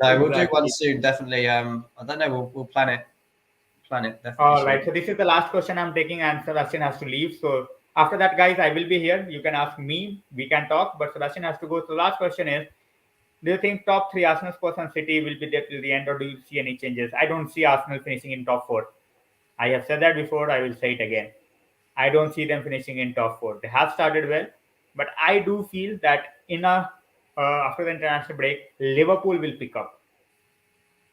No, we'll do one
Exactly.
soon, definitely. I don't know. We'll plan it definitely
All
soon.
right. So this is the last question I'm taking, and Sebastian has to leave. So after that, guys, I will be here. You can ask me. We can talk, but Sebastian has to go. So the last question is: do you think top three Arsenal, Spurs, and City will be there till the end, or do you see any changes? I don't see Arsenal finishing in top four. I have said that before. I will say it again. I don't see them finishing in top four. They have started well, but I do feel that in a after the international break, Liverpool will pick up.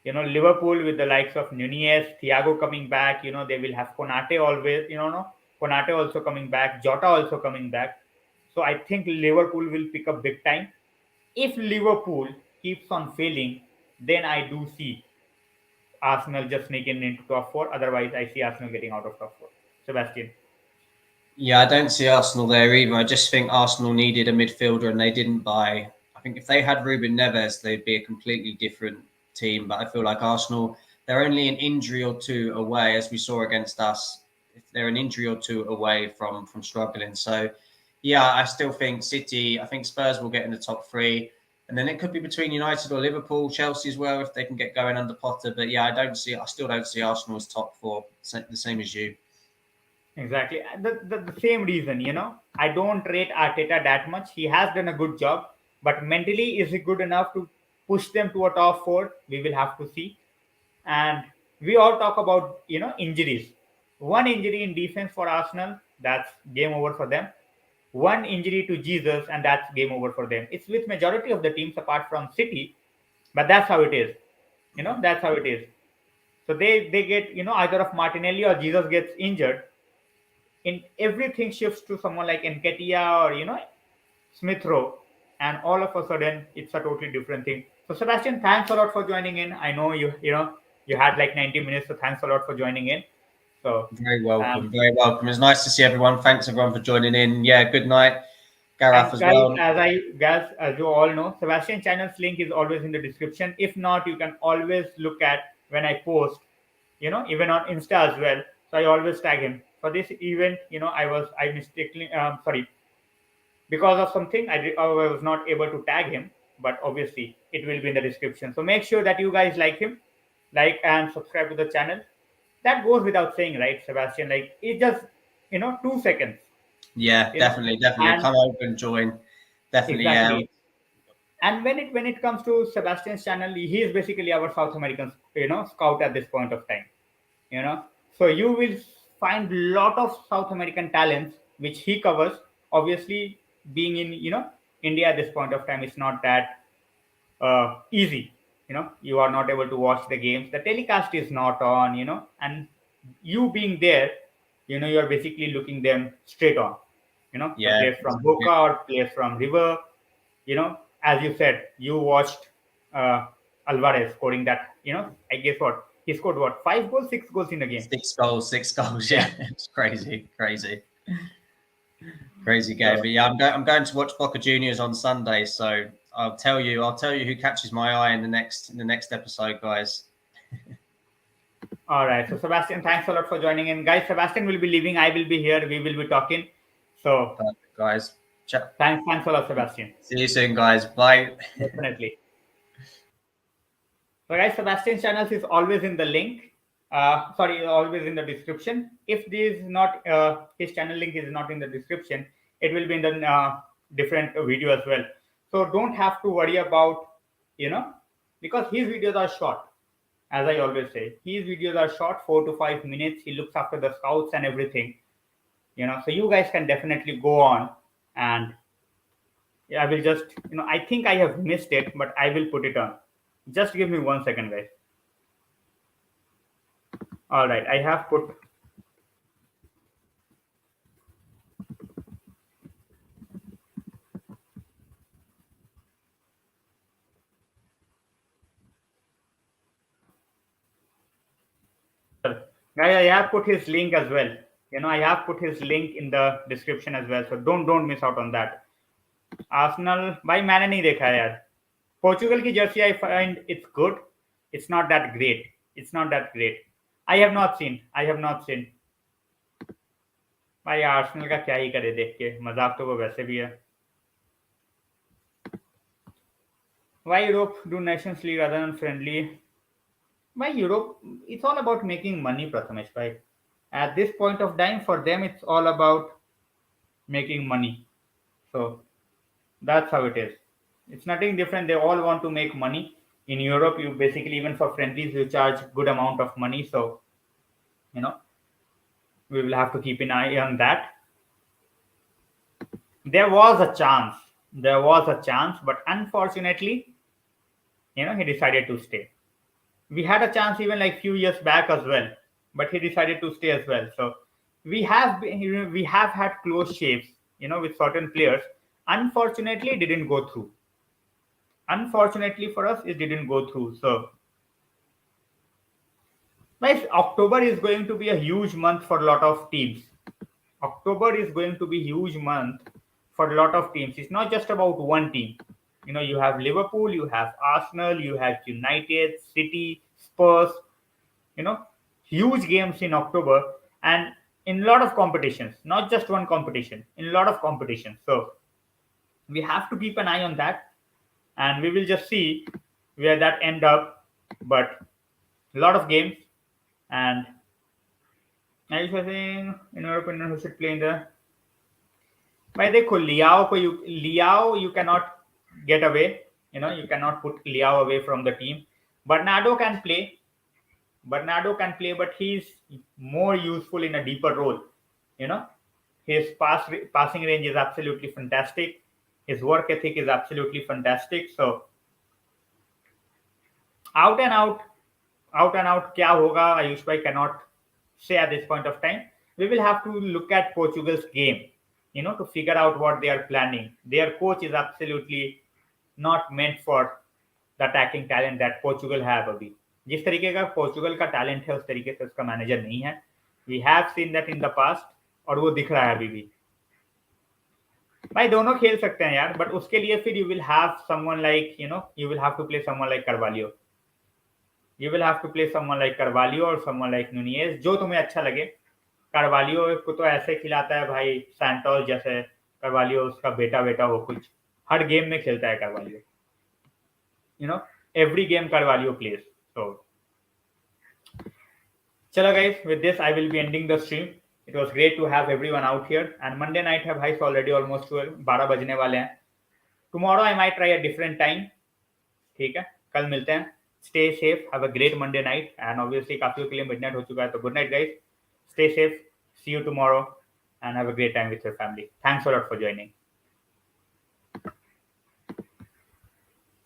Liverpool with the likes of Nunez, Thiago coming back. They will have Konate always. No, Konate also coming back. Jota also coming back. So I think Liverpool will pick up big time. If Liverpool keeps on failing, then I do see Arsenal just sneaking into top four. Otherwise, I see Arsenal getting out of top four. Sebastian.
Yeah, I don't see Arsenal there either. I just think Arsenal needed a midfielder and they didn't buy. I think if they had Ruben Neves, they'd be a completely different team. But I feel like Arsenal, they're only an injury or two away, as we saw against us. If they're an injury or two away from struggling. So, yeah, I still think City. I think Spurs will get in the top three, and then it could be between United or Liverpool, Chelsea as well if they can get going under Potter. But yeah, I still don't see Arsenal as top four. The same as you.
Exactly. The same reason, I don't rate Arteta that much. He has done a good job, but mentally, is he good enough to push them to a top four? We will have to see. And we all talk about, injuries. One injury in defense for Arsenal, that's game over for them. One injury to Jesus, and that's game over for them. It's with majority of the teams apart from City, but that's how it is. That's how it is. So they get, either of Martinelli or Jesus gets injured, in everything shifts to someone like Enketia or Smith Rowe, and all of a sudden it's a totally different thing. So Sebastian, thanks a lot for joining in. I know you had like 90 minutes, so thanks a lot for joining in. So
Very
um,
welcome. Very welcome. It's nice to see everyone. Thanks everyone for joining in. Yeah, good night, Gareth
and
as well.
guys, as you all know, Sebastian channel's link is always in the description. If not, you can always look at when I post, even on Insta as well. So I always tag him for this event. I mistakenly sorry, because of something I was not able to tag him, but obviously it will be in the description. So make sure that you guys like him, like and subscribe to the channel. That goes without saying, right, Sebastian? Like it just 2 seconds,
Yeah, definitely, definitely.
and
Come over and join. Definitely, yeah.
exactly. And when it comes to Sebastian's channel, he is basically our South American scout at this point of time. you know so you will find lot of South American talents which he covers. Obviously, being in India at this point of time is not that easy. You are not able to watch the games, the telecast is not on, and you being there, you're basically looking them straight on. The
Yeah,
players from Boca or players from River. As you said, you watched Alvarez scoring that. I guess what he scored, what, 5 goals, 6 goals in a game.
6 goals, 6 goals.
Yeah.
Yeah, it's crazy, crazy, crazy game.
So
But yeah, I'm going to watch Boca Juniors on Sunday, so I'll tell you who catches my eye in the next episode, guys.
all right. So Sebastian, thanks a lot for joining in, guys. Sebastian will be leaving. I will be here. We will be talking. So
Perfect, guys.
thanks a lot, Sebastian.
See you soon, guys. Bye.
Definitely. So guys, Sebastian's channels is always in the link. Sorry, always in the description. If this is not his channel link is not in the description, it will be in the different video as well. So don't have to worry about you know because his videos are short. As I always say, his videos are short, 4 to 5 minutes. He looks after the scouts and everything. So you guys can definitely go on, and I will just, I think I have missed it, but I will put it on. Just give me 1 second, guys. All right, I have put. Guys, I have put his link as well. I have put his link in the description as well. So don't miss out on that. Arsenal भाई मैंने नहीं देखा है यार. Portugal की Jersey I find its good. It's not that great. I have not seen. भाई Arsenal का क्या ही करे देख के, मजाक तो वो वैसे भी है. Why Europe do Nations League rather than friendly? Why Europe? It's all about making money, Prathamesh, right? At this point of time, for them, it's all about making money. So that's how it is. It's nothing different. They all want to make money. In Europe, you basically, even for friendlies, you charge good amount of money. So, we will have to keep an eye on that. There was a chance, but unfortunately, he decided to stay. We had a chance even like few years back as well, but he decided to stay as well. So we have had close shaves, with certain players. Unfortunately, it didn't go through. Unfortunately for us, it didn't go through. So, guys, October is going to be a huge month for a lot of teams. October is going to be huge month for a lot of teams. It's not just about one team. You have Liverpool, you have Arsenal, you have United, City, Spurs. Huge games in October, and in a lot of competitions, not just one competition, in a lot of competitions. So we have to keep an eye on that, and we will just see where that end up. But a lot of games, and I was saying, in your opinion, who should play in the? By देखो Liao you cannot get away. You cannot put Liao away from the team. Bernardo can play, but he's more useful in a deeper role. His passing range is absolutely fantastic. His work ethic is absolutely fantastic. So out and out, क्या होगा, Ayush bhai cannot say at this point of time. We will have to look at Portugal's game, to figure out what they are planning. Their coach is absolutely not meant for the attacking talent that Portugal have अभी. जिस तरीके का Portugal का talent है, उस तरीके से उसका मैनेजर नहीं है. We have seen that in the past, और वो दिख रहा है अभी भी. भाई दोनों खेल सकते हैं यार, बट उसके लिए फिर you will have someone like you will have to play someone like Carvalho. और समवन लाइक नुनियेज, जो तुम्हें अच्छा लगे. कार्वालियो को तो ऐसे खिलाता है भाई, सैंटोस जैसे. कार्वालियो उसका बेटा हो कुछ. हर गेम में खेलता है Carvalho. Every game Carvalho plays. So, chalo guys, with this I will be ending the stream. It was great to have everyone out here. And Monday night है भाई, already almost 12 बजने वाले हैं. Tomorrow I might try a different time. ठीक है, कल मिलते हैं. Stay safe. Have a great Monday night. And obviously काफियों के लिए midnight हो चुका है, तो good night guys. Stay safe. See you tomorrow. And have a great time with your family. Thanks a lot for joining.